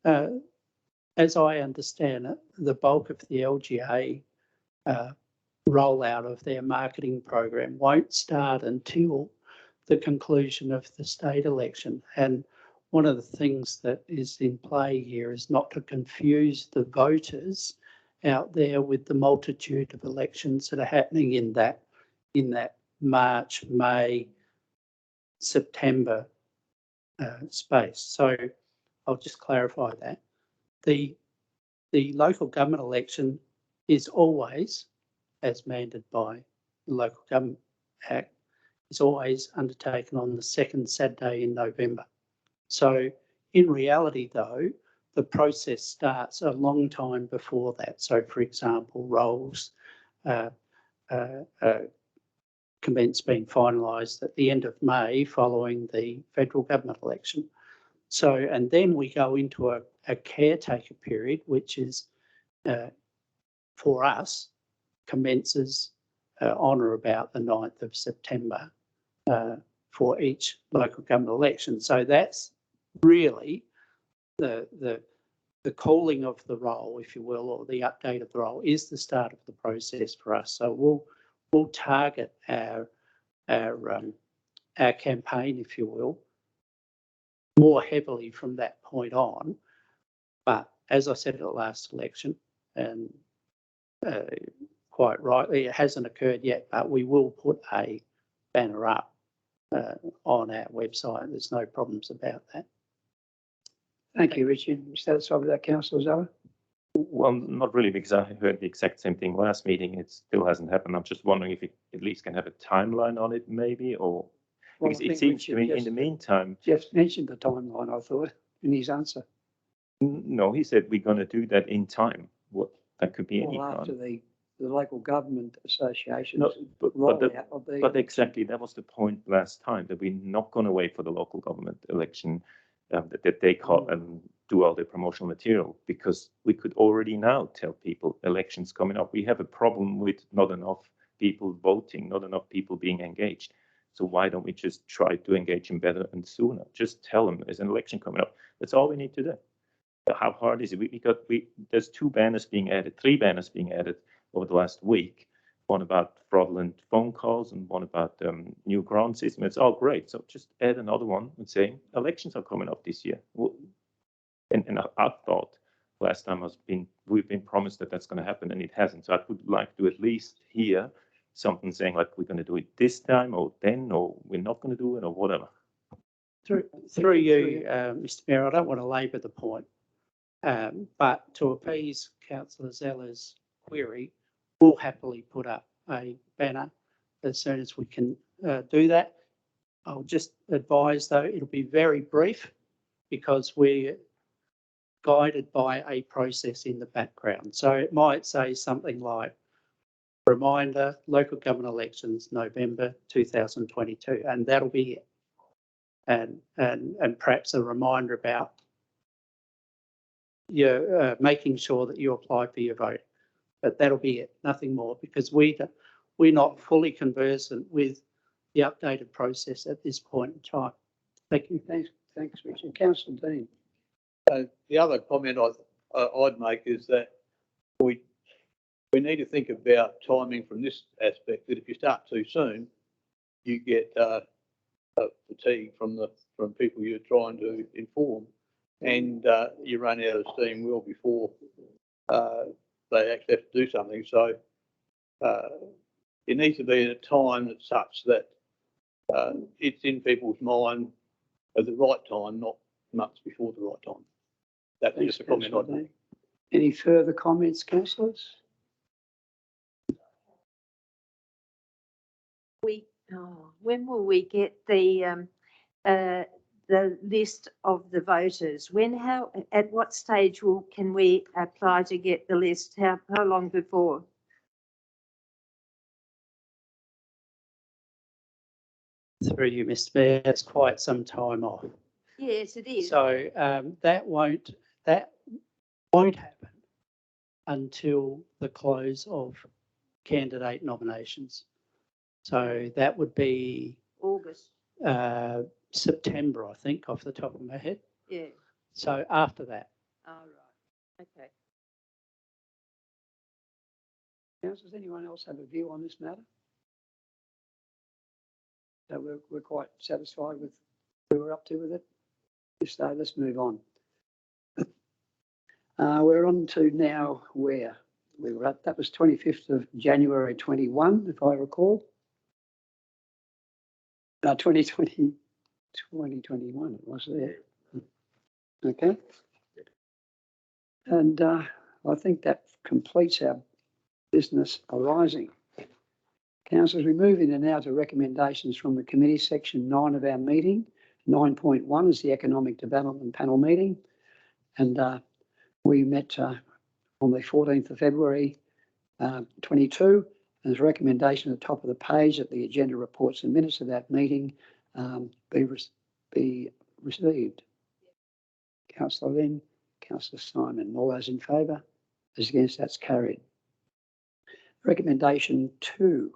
as I understand it, the bulk of the LGA rollout of their marketing program won't start until the conclusion of the state election. And one of the things that is in play here is not to confuse the voters out there with the multitude of elections that are happening in that March, May, September space. So I'll just clarify that. The local government election is always, as mandated by the Local Government Act, is always undertaken on the second Saturday in November. So in reality, though, the process starts a long time before that. So, for example, rolls commence being finalised at the end of May following the federal government election. So, and then we go into a caretaker period, which is for us, commences on or about the 9th of September for each local government election. So that's really the calling of the roll, if you will, or the update of the roll is the start of the process for us. So we'll target our campaign, if you will, more heavily from that point on. But as I said at the last election, and quite rightly, it hasn't occurred yet, but we will put a banner up on our website. There's no problems about that. Thank you, Richard. You satisfied with that, Councillor Zoe? Well, not really, because I heard the exact same thing last meeting. It still hasn't happened. I'm just wondering if it at least can have a timeline on it, maybe, or Well, because it seems to me in the meantime. Jeff mentioned the timeline, I thought, in his answer. No, he said we're going to do that in time. What that could be any Well, after time. the local government associations. No, but but exactly, that was the point last time, that we're not going to wait for the local government election, that they call do all their promotional material, because we could already now tell people elections coming up. We have a problem with not enough people voting, not enough people being engaged. So why don't we just try to engage them better and sooner? Just tell them there's an election coming up. That's all we need to do. How hard is it? There's 2 banners being added, 3 banners being added over the last week. One about fraudulent phone calls and one about new grant system. It's all great. So just add another one and say elections are coming up this year. And I thought last time we've been promised that that's going to happen, and it hasn't. So I would like to at least hear something saying like we're going to do it this time or then, or we're not going to do it or whatever. Through you, Mr. Mayor, I don't want to labour the point, but to appease Councillor Zeller's query, we'll happily put up a banner as soon as we can do that. I'll just advise though, it'll be very brief because we're guided by a process in the background. So it might say something like, reminder, local government elections, November 2022, and that'll be it. And perhaps a reminder about your making sure that you apply for your vote. But that'll be it, nothing more, because we're not fully conversant with the updated process at this point in time. Thank you. Thanks, Richard. Councillor Dean. The other comment I'd make is that we need to think about timing from this aspect, that if you start too soon, you get fatigue from people you're trying to inform, and you run out of steam well before they actually have to do something. So it needs to be at a time that's such that it's in people's mind at the right time, not months before the right time. That's just a comment I'd make. Any further comments, councillors? When will we get the list of the voters? At what stage can we apply to get the list? How long before? Through you, Mr. Mayor, it's quite some time off. Yes, it is. So that won't happen until the close of candidate nominations. So that would be August. September, I think, off the top of my head. Yeah. So after that. Oh, right. Okay. Councillors, anyone else have a view on this matter? So we're quite satisfied with where we're up to with it. If so, let's move on. We're on to now where we were at. That was 25th of January 21, if I recall. 2021 it was there. Okay. And I think that completes our business arising. Councillors, we move in and now to recommendations from the committee, section 9 of our meeting. 9.1 is the Economic Development Panel meeting. And we met on the 14th of February 22. And there's a recommendation at the top of the page that the agenda reports and minutes of that meeting be received. Councillor Lynn, Councillor Simon, all those in favour? As against, that's carried. Recommendation 2,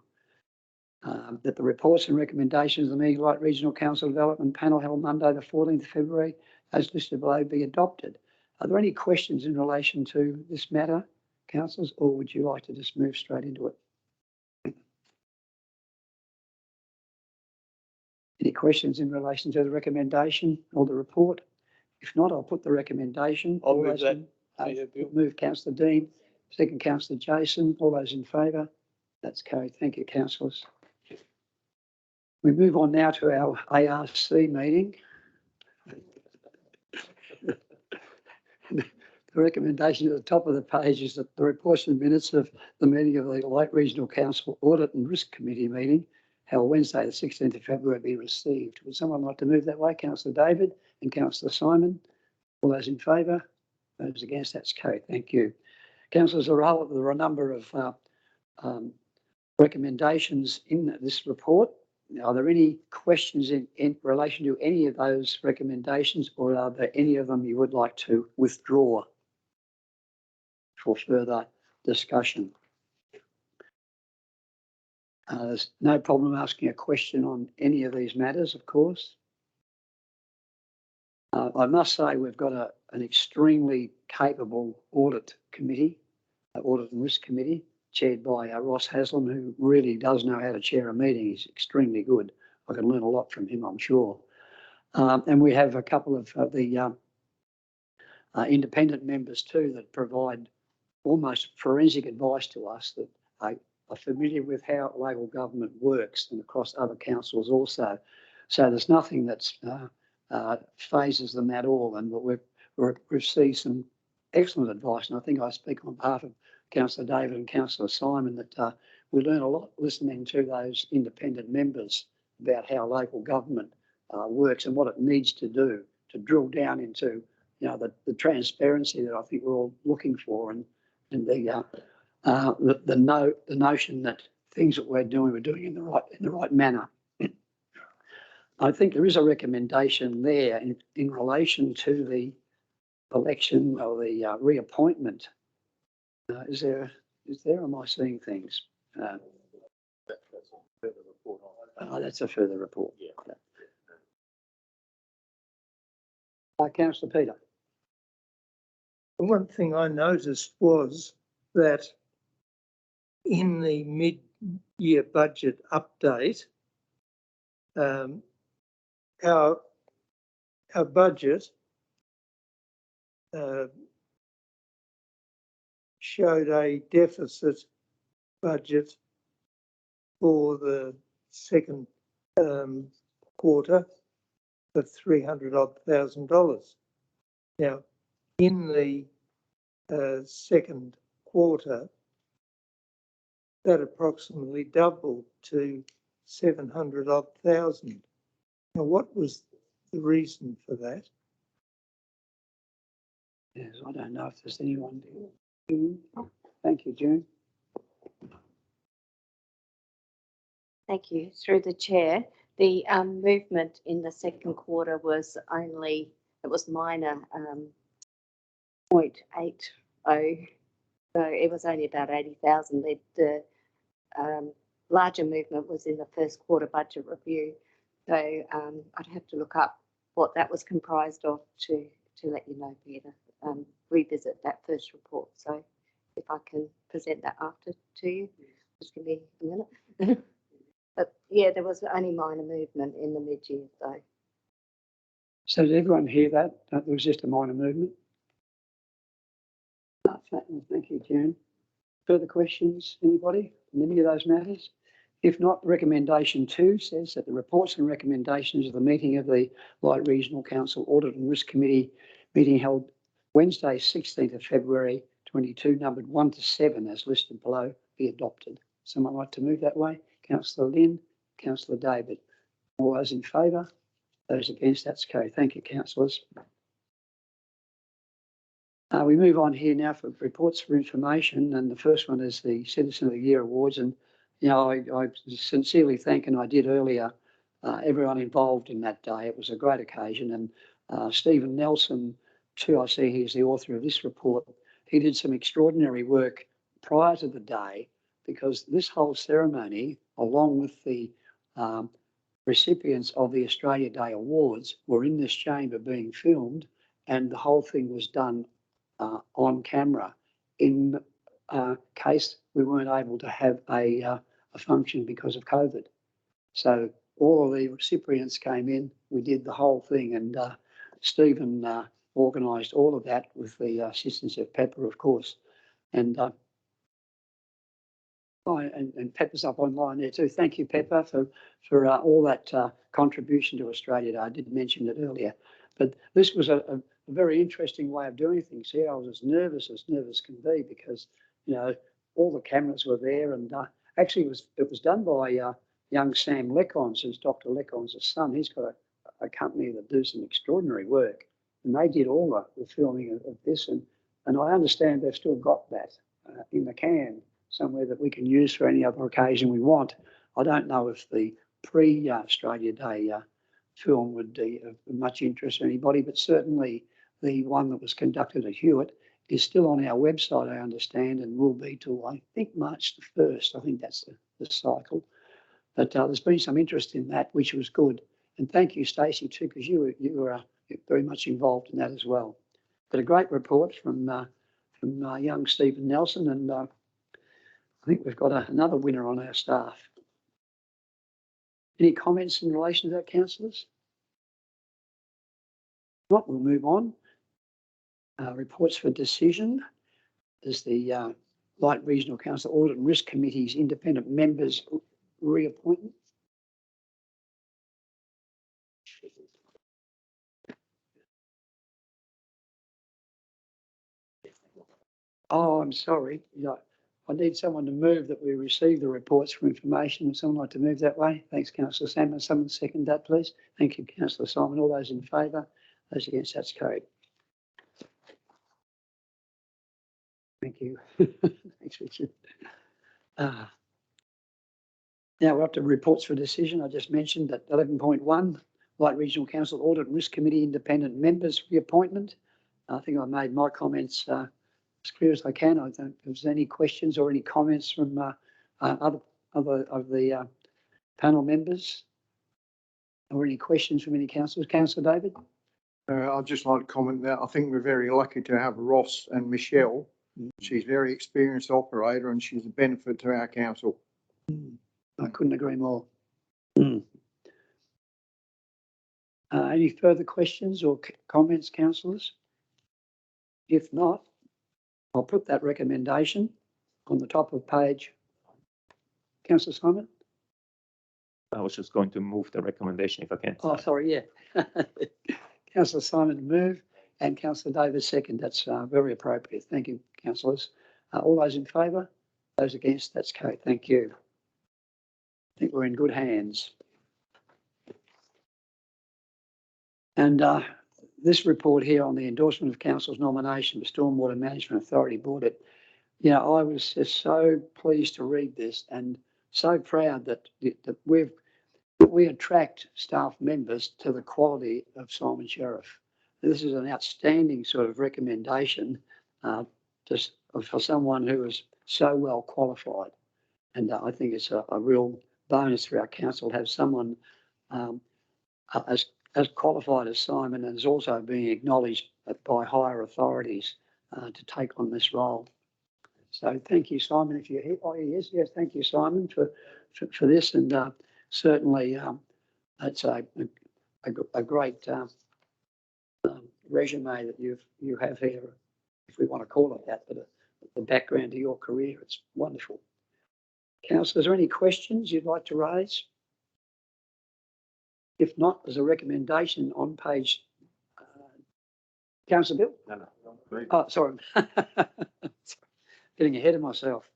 that the reports and recommendations of the Mega Light Regional Council Development Panel held Monday the 14th of February as listed below be adopted. Are there any questions in relation to this matter, councillors, or would you like to just move straight into it? Any questions in relation to the recommendation or the report? If not, I'll put the recommendation. I'll move that. Move Councillor Dean, second Councillor Jason. All those in favour? That's carried. Thank you, councillors. We move on now to our ARC meeting. The recommendation at the top of the page is that the reports and minutes of the meeting of the Light Regional Council Audit and Risk Committee meeting held Wednesday the 16th of February be received. Would someone like to move that way? Councillor David and Councillor Simon. All those in favour? Those against? That's carried. Thank you. Councillors, there are a number of recommendations in this report. are there any questions in relation to any of those recommendations, or are there any of them you would like to withdraw for further discussion? There's no problem asking a question on any of these matters, of course. I must say we've got an extremely capable audit committee, audit and risk committee, chaired by Ross Haslam, who really does know how to chair a meeting. He's extremely good. I can learn a lot from him, I'm sure. And we have a couple of the independent members too that provide almost forensic advice to us that are familiar with how local government works and across other councils also. So there's nothing that's phases them at all, and we've received some excellent advice, and I think I speak on behalf of Councillor David and Councillor Simon that we learn a lot listening to those independent members about how local government works and what it needs to do to drill down into, you know, the transparency that I think we're all looking for, and the notion that things that we're doing in the right manner. I think there is a recommendation there in relation to the election or the reappointment. Is there? Am I seeing things? That's a further report. Yeah. Councillor Peter. One thing I noticed was that in the mid-year budget update, our budget showed a deficit budget for the second quarter of $300,000. Now, in the second quarter, that approximately doubled to $700,000. Now, what was the reason for that? Yes, I don't know if there's anyone. Thank you, June. Thank you. Through the chair, the movement in the second quarter was only, it was minor, 0.80. So it was only about 80,000. The larger movement was in the first quarter budget review. So I'd have to look up what that was comprised of to let you know, Peter. Revisit that first report. So if I can present that after to you, just give me a minute. But yeah, there was only minor movement in the mid-year. So did everyone hear that? There was just a minor movement? Thank you, June. Further questions, anybody on any of those matters? If not, recommendation 2 says that the reports and recommendations of the meeting of the Light Regional Council Audit and Risk Committee meeting held Wednesday, 16th of February 22, numbered 1 to 7 as listed below, be adopted. Someone like to move that way? Councillor Lynn, Councillor David. All those in favour? Those against? That's carried. Thank you, councillors. We move on here now for reports for information, and the first one is the Citizen of the Year Awards. And you know, I sincerely thank, and I did earlier, everyone involved in that day. It was a great occasion, and Stephen Nelson, too, I see he's the author of this report. He did some extraordinary work prior to the day, because this whole ceremony, along with the recipients of the Australia Day Awards, were in this chamber being filmed, and the whole thing was done on camera in case we weren't able to have a function because of COVID. So all of the recipients came in, we did the whole thing, and Stephen organised all of that with the assistance of Pepper, of course. And Pepper's up online there too. Thank you, Pepper, for all that contribution to Australia Day. I did mention it earlier. But this was a very interesting way of doing things here. I was as nervous can be, because, you know, all the cameras were there, and actually it was done by young Sam Lecons, who's Dr. Lecons' son. He's got a company that do some extraordinary work, and they did all the filming of this, and I understand they've still got that in the can somewhere that we can use for any other occasion we want. I don't know if the pre-Australia Day film would be of much interest to anybody, but certainly the one that was conducted at Hewitt is still on our website, I understand, and will be till, I think, March the 1st. I think that's the cycle. But there's been some interest in that, which was good. And thank you, Stacey, too, because you were very much involved in that as well. But a great report from young Stephen Nelson, and I think we've got another winner on our staff. Any comments in relation to that, councillors? Not, we'll move on. Reports for decision. There's the Light Regional Council Audit and Risk Committee's independent members reappointment. Oh, I'm sorry. Yeah, I need someone to move that we receive the reports for information. Would someone like to move that way? Thanks, Councillor Salmon. Someone second that, please. Thank you, Councillor Simon. All those in favour? Those against, that's carried. Thank you. Thanks, Richard. Now we're up to reports for decision. I just mentioned that 11.1, Light Regional Council Audit and Risk Committee independent members reappointment. I think I made my comments as clear as I can. I don't know if there's any questions or any comments from other of the panel members, or any questions from any councillors. Councillor David? I'd just like to comment that I think we're very lucky to have Ross and Michelle. She's a very experienced operator and she's a benefit to our council. I couldn't agree more. Any further questions or comments, councillors? If not, I'll put that recommendation on the top of page. Councillor Simon? I was just going to move the recommendation if I can. Oh, sorry, yeah. Councillor Simon move and Councillor Davis second. That's very appropriate. Thank you, councillors. All those in favour? Those against? That's carried. Thank you. I think we're in good hands. And this report here on the endorsement of council's nomination for Stormwater Management Authority Board, I was just so pleased to read this and so proud that we attract staff members to the quality of Simon Sheriff. This is an outstanding sort of recommendation just for someone who is so well qualified. And I think it's a real bonus for our council to have someone as qualified as Simon, and is also being acknowledged by higher authorities to take on this role. So thank you, Simon. If you're here, oh yes, thank you, Simon, for this, and certainly it's a great resume that you have here, if we want to call it that, but the background to your career, it's wonderful. Councillor, is there any questions you'd like to raise? If not, there's a recommendation on page. Councillor Bill? No. Oh, sorry. Getting ahead of myself.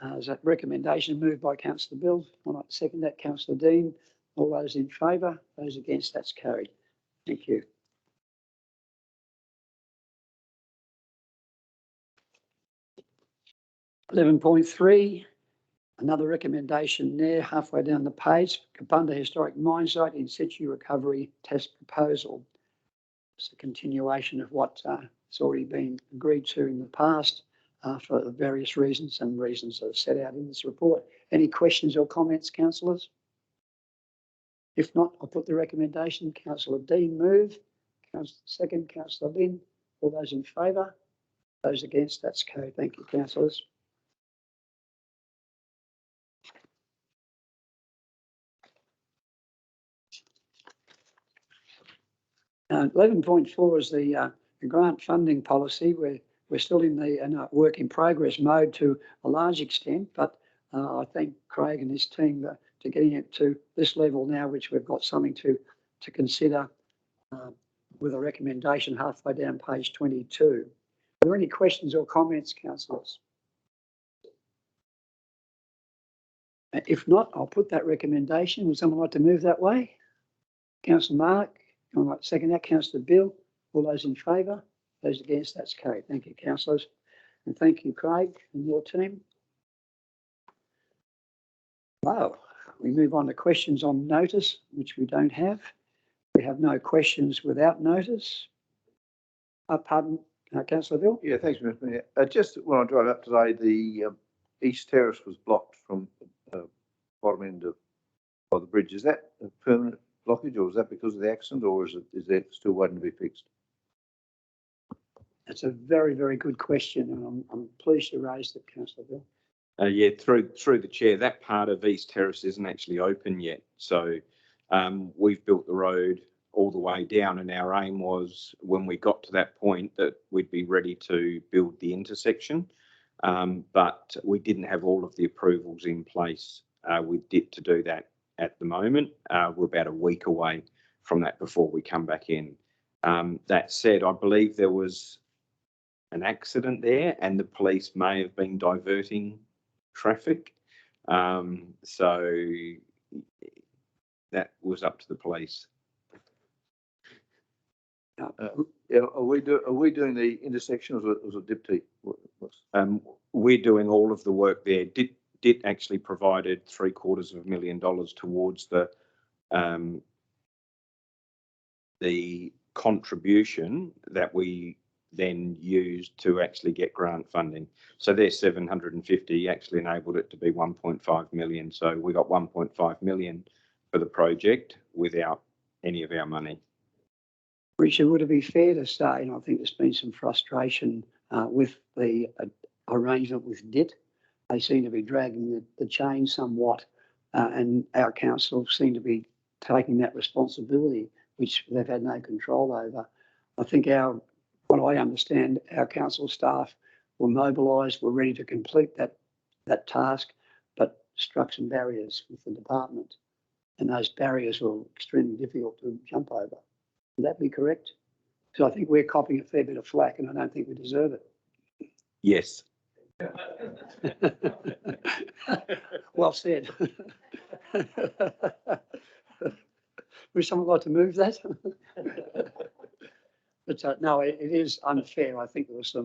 There's a recommendation moved by Councillor Bill. I'd like to second that. Councillor Dean. All those in favour? Those against? That's carried. Thank you. (11.3). Another recommendation there, halfway down the page, Kapunda Historic Mine Site in situ recovery test proposal. It's a continuation of what has already been agreed to in the past for various reasons and reasons that are set out in this report. Any questions or comments, councillors? If not, I'll put the recommendation. Councillor Dean move. Second, Councillor Lynn. All those in favour? Those against? That's carried. Thank you, councillors. Uh, 11.4 is the grant funding policy. We're still in the work in progress mode to a large extent, but I thank Craig and his team to getting it to this level now, which we've got something to consider with a recommendation halfway down page 22. Are there any questions or comments, councillors? If not, I'll put that recommendation. Would someone like to move that way? Councillor Mark, I'd like to second that. Councillor Bill, all those in favour? Those against? That's carried. Thank you, councillors. And thank you, Craig, and your team. Wow, We move on to questions on notice, which we don't have. We have no questions without notice. Pardon, Councillor Bill? Yeah, thanks, Mr Mayor. Just when I drove up today, the East Terrace was blocked from bottom end of the bridge. Is that a permanent blockage, or is that because of the accident, or is it still waiting to be fixed? That's a very, very good question, and I'm pleased to raise that, Councillor Bill. Yeah, through the chair, that part of East Terrace isn't actually open yet. So we've built the road all the way down, and our aim was when we got to that point that we'd be ready to build the intersection. But we didn't have all of the approvals in place. We did to do that at the moment. We're about a week away from that before we come back in. That said, I believe there was an accident there and the police may have been diverting traffic. So that was up to the police. Yeah, are we doing the intersection, or was it DIPT? We're doing all of the work there. DIT actually provided $750,000 towards the contribution that we then used to actually get grant funding. So their 750 actually enabled it to be 1.5 million. So we got 1.5 million for the project without any of our money. Richard, would it be fair to say, and I think there's been some frustration with the arrangement with DIT, they seem to be dragging the chain somewhat, and our council seem to be taking that responsibility, which they've had no control over. I think what I understand, our council staff were mobilised, were ready to complete that task, but struck some barriers with the department, and those barriers were extremely difficult to jump over. Would that be correct? So I think we're copying a fair bit of flack, and I don't think we deserve it. Yes. Well said. Would someone like to move that? But no, it is unfair. I think there was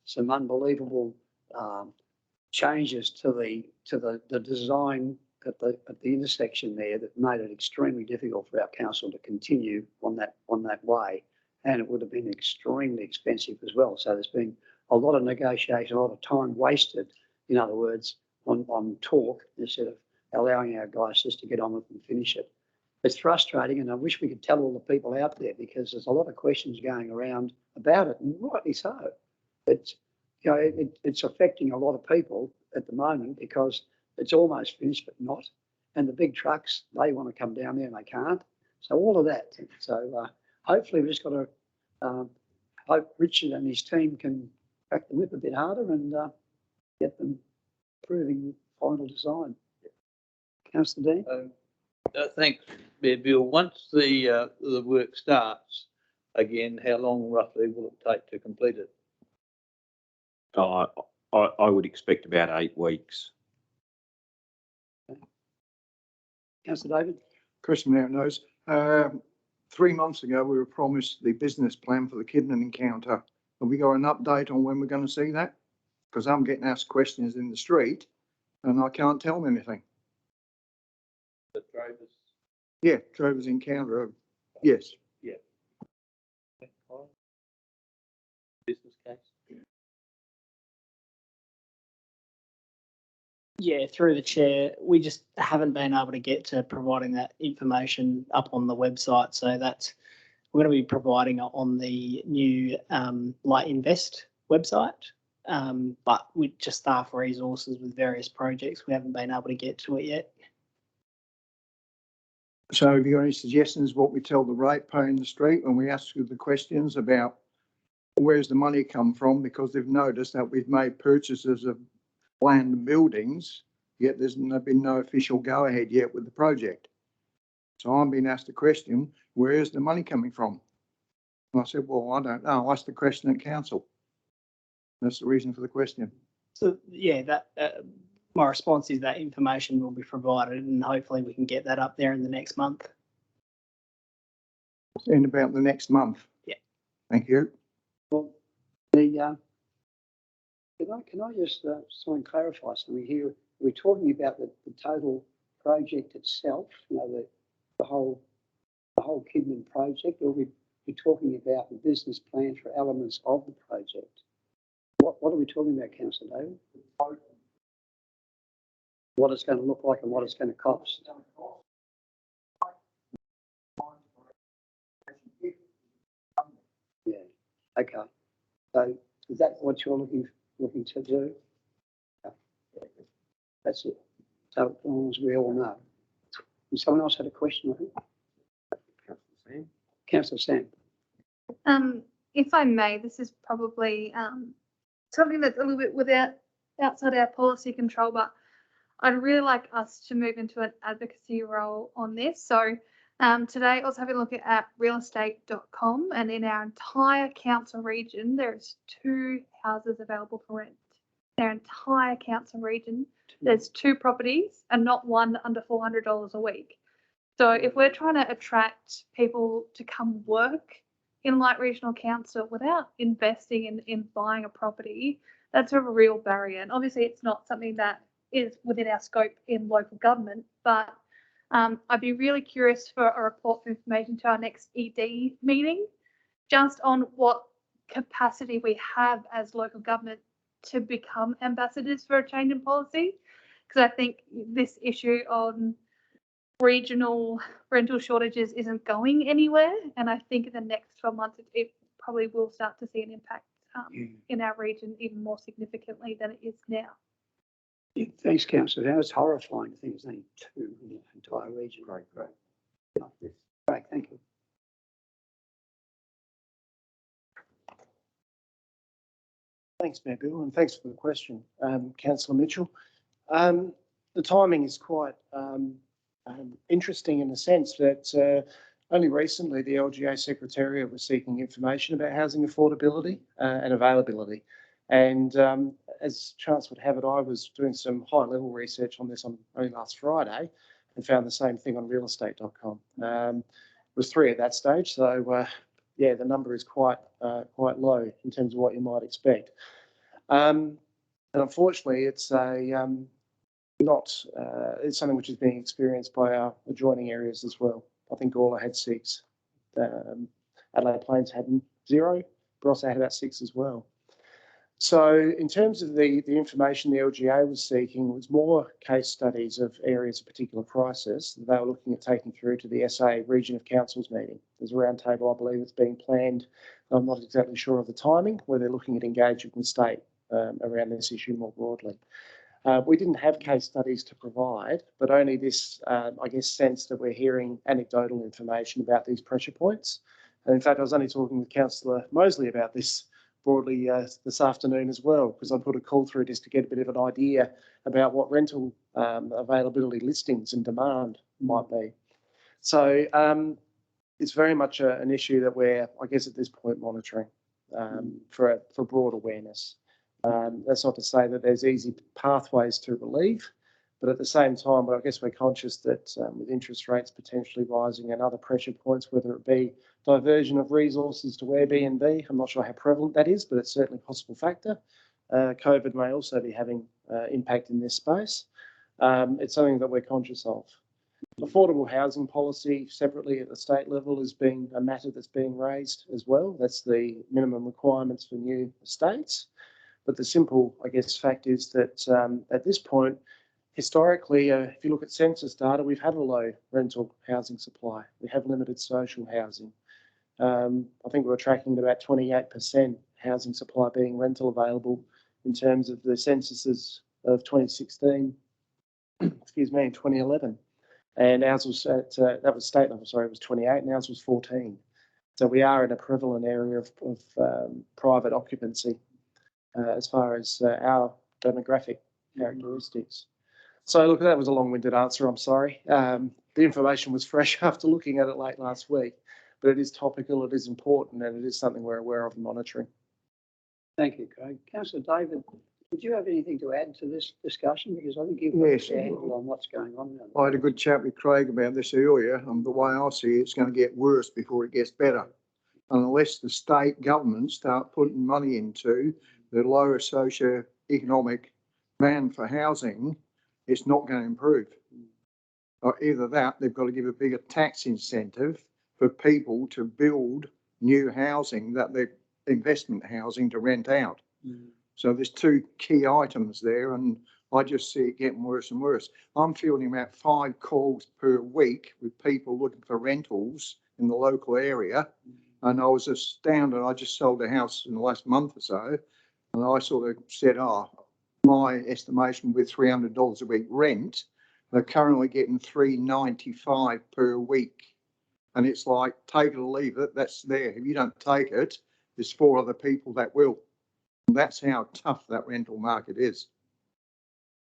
some unbelievable changes to the design at the intersection there that made it extremely difficult for our council to continue on that way, and it would have been extremely expensive as well. So there's been a lot of negotiation, a lot of time wasted, in other words, on talk instead of allowing our guys just to get on with it and finish it. It's frustrating, and I wish we could tell all the people out there, because there's a lot of questions going around about it, and rightly so. It's it's affecting a lot of people at the moment because it's almost finished, but not. And the big trucks, they want to come down there and they can't. So all of that. So hopefully we've just got to hope Richard and his team can crack the whip a bit harder and get them approving final design. Councillor Dean? Thanks, Mayor Bill. Once the work starts, again, how long roughly will it take to complete it? I would expect about 8 weeks. Councillor David? Question now knows. 3 months ago, we were promised the business plan for the Kidman encounter. Have we got an update on when we're going to see that? Because I'm getting asked questions in the street and I can't tell them anything. The Drovers? Yeah, Drovers encounter. Yes. Yeah. Business case? Yeah, through the chair, we just haven't been able to get to providing that information up on the website. So we're going to be providing it on the new Light Invest website. But with just staff resources with various projects, we haven't been able to get to it yet. So have you got any suggestions what we tell the ratepayer in the street when we ask you the questions about where's the money come from? Because they've noticed that we've made purchases of land and buildings, yet there's been no official go ahead yet with the project. So I'm being asked the question, where is the money coming from? And I said, well, I don't know. Ask the question at council. That's the reason for the question. So yeah, my response is that information will be provided and hopefully we can get that up there in the next month. In about the next month? Yeah. Thank you. Well, can I just try and clarify something here? We're talking about the total project itself, the whole Kidman project, or we talking about the business plan for elements of the project? What are we talking about, Councillor David? What it's going to look like and what it's going to cost? Yeah. Okay. So is that what you're looking to do? Yeah. That's it. So as long as we all know. And someone else had a question, I think. Councillor Sam. If I may, this is probably something that's a little bit outside our policy control, but I'd really like us to move into an advocacy role on this. So today I was having a look at realestate.com, and in our entire council region, there's 2 houses available for rent. Our entire council region, there's 2 properties and not one under $400 a week. So if we're trying to attract people to come work in Light Regional Council without investing in buying a property, that's a real barrier. And obviously it's not something that is within our scope in local government, but I'd be really curious for a report for information to our next ED meeting, just on what capacity we have as local government to become ambassadors for a change in policy. Because I think this issue on regional rental shortages isn't going anywhere, and I think in the next 12 months it probably will start to see an impact in our region even more significantly than it is now. Yeah, thanks, Councillor. That was horrifying to think there's only 2 in the entire region. Great. Yeah. Great, thank you. Thanks, Mayor Bill, and thanks for the question, Councillor Mitchell. The timing is quite interesting in the sense that only recently the LGA Secretariat was seeking information about housing affordability and availability. And as chance would have it, I was doing some high-level research on this only last Friday and found the same thing on realestate.com. It was 3 at that stage, so yeah, the number is quite low in terms of what you might expect. And unfortunately, it's it's something which is being experienced by our adjoining areas as well. I think Gawler had 6, Adelaide Plains had 0, Barossa had about 6 as well. So in terms of the information the LGA was seeking was more case studies of areas of particular crisis that they were looking at taking through to the SA Region of Councils meeting. There's a roundtable, I believe, that's being planned. I'm not exactly sure of the timing, where they're looking at engaging with the state around this issue more broadly. We didn't have case studies to provide, but only this, I guess, sense that we're hearing anecdotal information about these pressure points. And in fact, I was only talking with Councillor Mosley about this broadly this afternoon as well, because I put a call through just to get a bit of an idea about what rental availability listings and demand might be. So it's very much an issue that we're, I guess, at this point monitoring for broad awareness. That's not to say that there's easy pathways to relief, but at the same time, I guess we're conscious that with interest rates potentially rising and other pressure points, whether it be diversion of resources to Airbnb, I'm not sure how prevalent that is, but it's certainly a possible factor. COVID may also be having impact in this space. It's something that we're conscious of. Affordable housing policy separately at the state level is being a matter that's being raised as well. That's the minimum requirements for new estates. But the simple, I guess, fact is that at this point, historically, if you look at census data, we've had a low rental housing supply. We have limited social housing. I think we're tracking at about 28% housing supply being rental available in terms of the censuses of 2016, excuse me, in 2011. And ours was at, that was state level, sorry, it was 28 and ours was 14. So we are in a prevalent area of private occupancy as far as our demographic characteristics. So look, that was a long-winded answer, I'm sorry. The information was fresh after looking at it late last week, but it is topical, it is important, and it is something we're aware of and monitoring. Thank you, Craig. Councillor David, would you have anything to add to this discussion? Because I think you've Yes. got a handle on what's going on now. I had a good chat with Craig about this earlier, and the way I see it, it's going to get worse before it gets better. And unless the state governments start putting money into the lower socio-economic band for housing, it's not going to improve. Or either that, they've got to give a bigger tax incentive for people to build new housing, that they're investment housing to rent out. So there's two key items there, and I just see it getting worse and worse. I'm fielding about 5 calls per week with people looking for rentals in the local area. And I was astounded. I just sold a house in the last month or so, and I sort of said, my estimation with $300 a week rent, they're currently getting $395 per week. And it's like, take it or leave it, that's there. If you don't take it, there's 4 other people that will. And that's how tough that rental market is.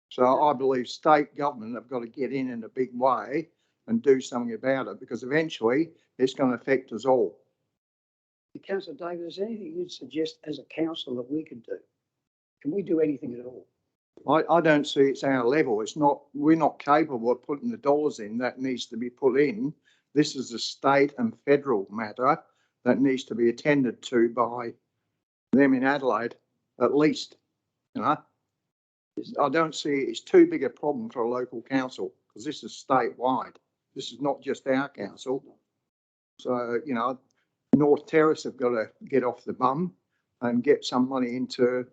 So I believe state government have got to get in a big way and do something about it, because eventually it's going to affect us all. Councillor David, is there anything you'd suggest as a council that we could do? Can we do anything at all? I don't see it's our level. It's not, we're not capable of putting the dollars in that needs to be put in. This is a state and federal matter that needs to be attended to by them in Adelaide, at least. You know, I don't see it's too big a problem for a local council, because this is statewide. This is not just our council. So, you know, North Terrace have got to get off the bum and get some money into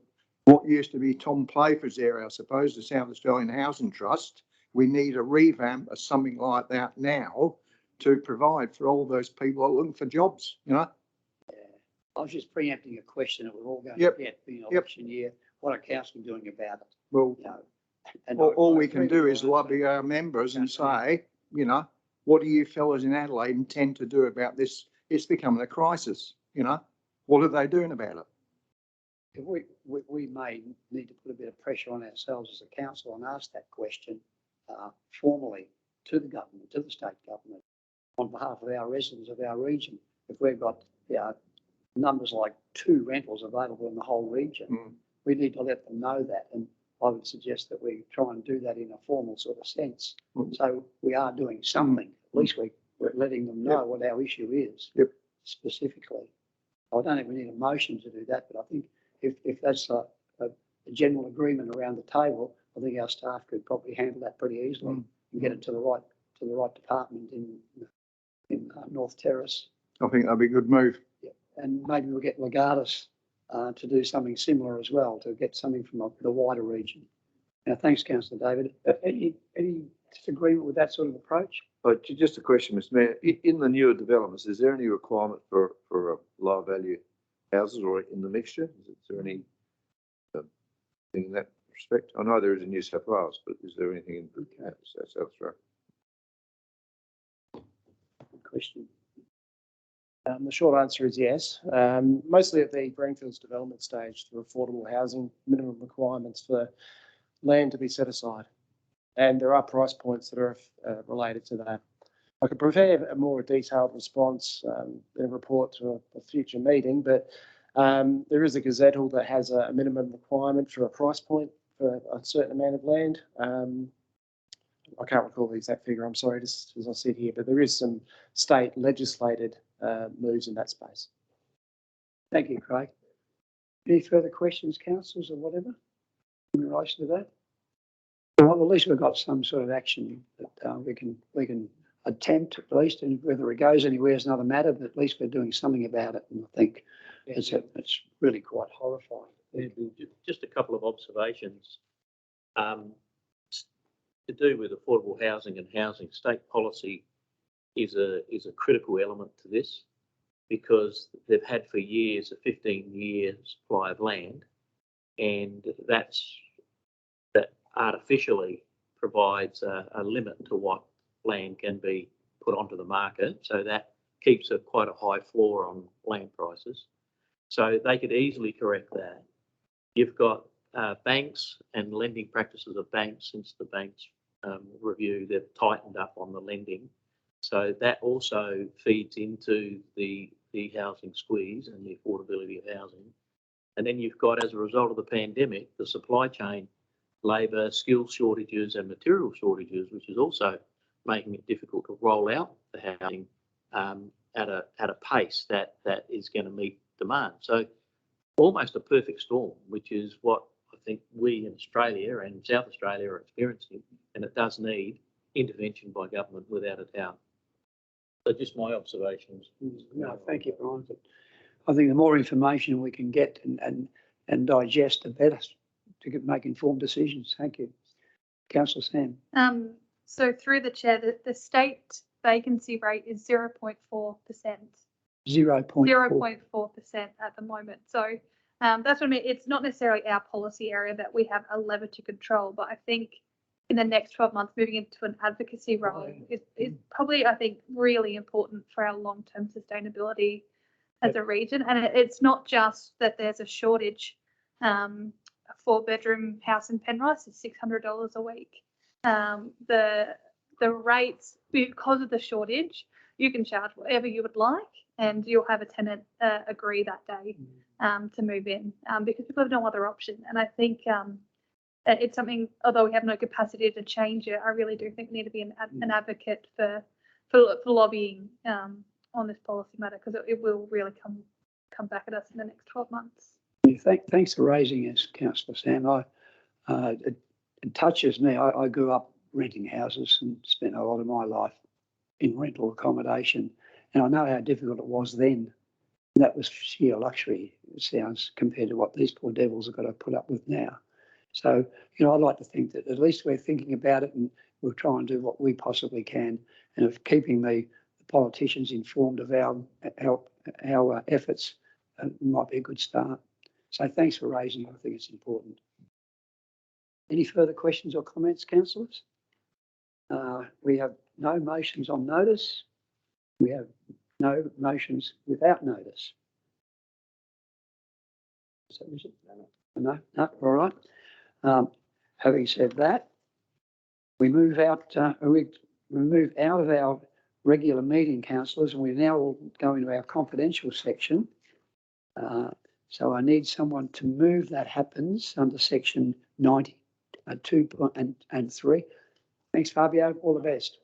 what used to be Tom Playford's area, I suppose, the South Australian Housing Trust. We need a revamp of something like that now to provide for all those people who are looking for jobs, you know. I was just preempting a question that we're all going Yep. to get being election year. What are council doing about it? Well, You know, and all I we can agree do with is what I'm lobby saying. our members and say, you know, what do you fellas in Adelaide intend to do about this? It's becoming a crisis, you know. What are they doing about it? If we may need to put a bit of pressure on ourselves as a council and ask that question formally to the government, to the state government, on behalf of our residents of our region. If we've got numbers like 2 rentals available in the whole region, we need to let them know that. And I would suggest that we try and do that in a formal sort of sense. So we are doing something. At least we're letting them know what our issue is specifically. I don't even need a motion to do that, but I think if that's a general agreement around the table, I think our staff could probably handle that pretty easily and get it to the right department in North Terrace. I think that'd be a good move. And maybe we'll get Legatus to do something similar as well, to get something from the wider region. Now, thanks, Councillor David. Any disagreement with that sort of approach? Just a question, Mr. Mayor. In the newer developments, is there any requirement for low value houses or in the mixture? Is there any thing in that respect? I know there is in New South Wales, but is there anything in South Australia? Good question. The short answer is yes. Mostly at the greenfields development stage, through affordable housing, minimum requirements for land to be set aside. And there are price points that are related to that. I could prepare a more detailed response in a report to a future meeting, but there is a gazettal that has a minimum requirement for a price point for a certain amount of land. I can't recall the exact figure, I'm sorry, just as I sit here, but there is some state legislated moves in that space. Thank you, Craig. Any further questions, councillors, or whatever in relation to that? Well, at least we've got some sort of action that we can attempt, at least, and whether it goes anywhere is another matter, but at least we're doing something about it. And I think it's really quite horrifying. Just a couple of observations. To do with affordable housing and housing, state policy is a critical element to this, because they've had for years a 15-year supply of land, and that artificially provides a limit to what land can be put onto the market. So that keeps quite a high floor on land prices. So they could easily correct that. You've got banks and lending practices of banks. Since the banks review, they've tightened up on the lending. So that also feeds into the housing squeeze and the affordability of housing. And then you've got, as a result of the pandemic, the supply chain, labour, skill shortages and material shortages, which is also making it difficult to roll out the housing at a pace that is going to meet demand. So almost a perfect storm, which is what I think we in Australia and South Australia are experiencing, and it does need intervention by government without a doubt. So just my observations. No, thank you, Brian. But I think the more information we can get and digest, the better make informed decisions. Thank you. Councillor Sam. So through the chair, the state vacancy rate is 0.4%. 0.4. 0.4% at the moment. So that's what I mean. It's not necessarily our policy area that we have a lever to control, but I think in the next 12 months, moving into an advocacy role is probably, I think, really important for our long-term sustainability as a region. And it's not just that there's a shortage. A 4-bedroom house in Penrith is $600 a week. The rates, because of the shortage, you can charge whatever you would like, and you'll have a tenant agree that day to move in because people have no other option. And I think it's something, although we have no capacity to change it, I really do think we need to be an advocate for lobbying on this policy matter, because it will really come back at us in the next 12 months. Yeah, thanks for raising this, Councillor Sam. It touches me. I grew up renting houses and spent a lot of my life in rental accommodation, and I know how difficult it was then. That was sheer luxury, it sounds, compared to what these poor devils have got to put up with now. So, I'd like to think that at least we're thinking about it, and we'll try and do what we possibly can, and of keeping the politicians informed of our efforts might be a good start. So thanks for raising it. I think it's important. Any further questions or comments, councillors? We have no motions on notice. We have no motions without notice. So is it? No, all right. Having said that, we move out. We move out of our regular meeting, councillors, and we now will go into our confidential section. So I need someone to move that happens under section 90, 2 and 3. Thanks, Fabio. All the best.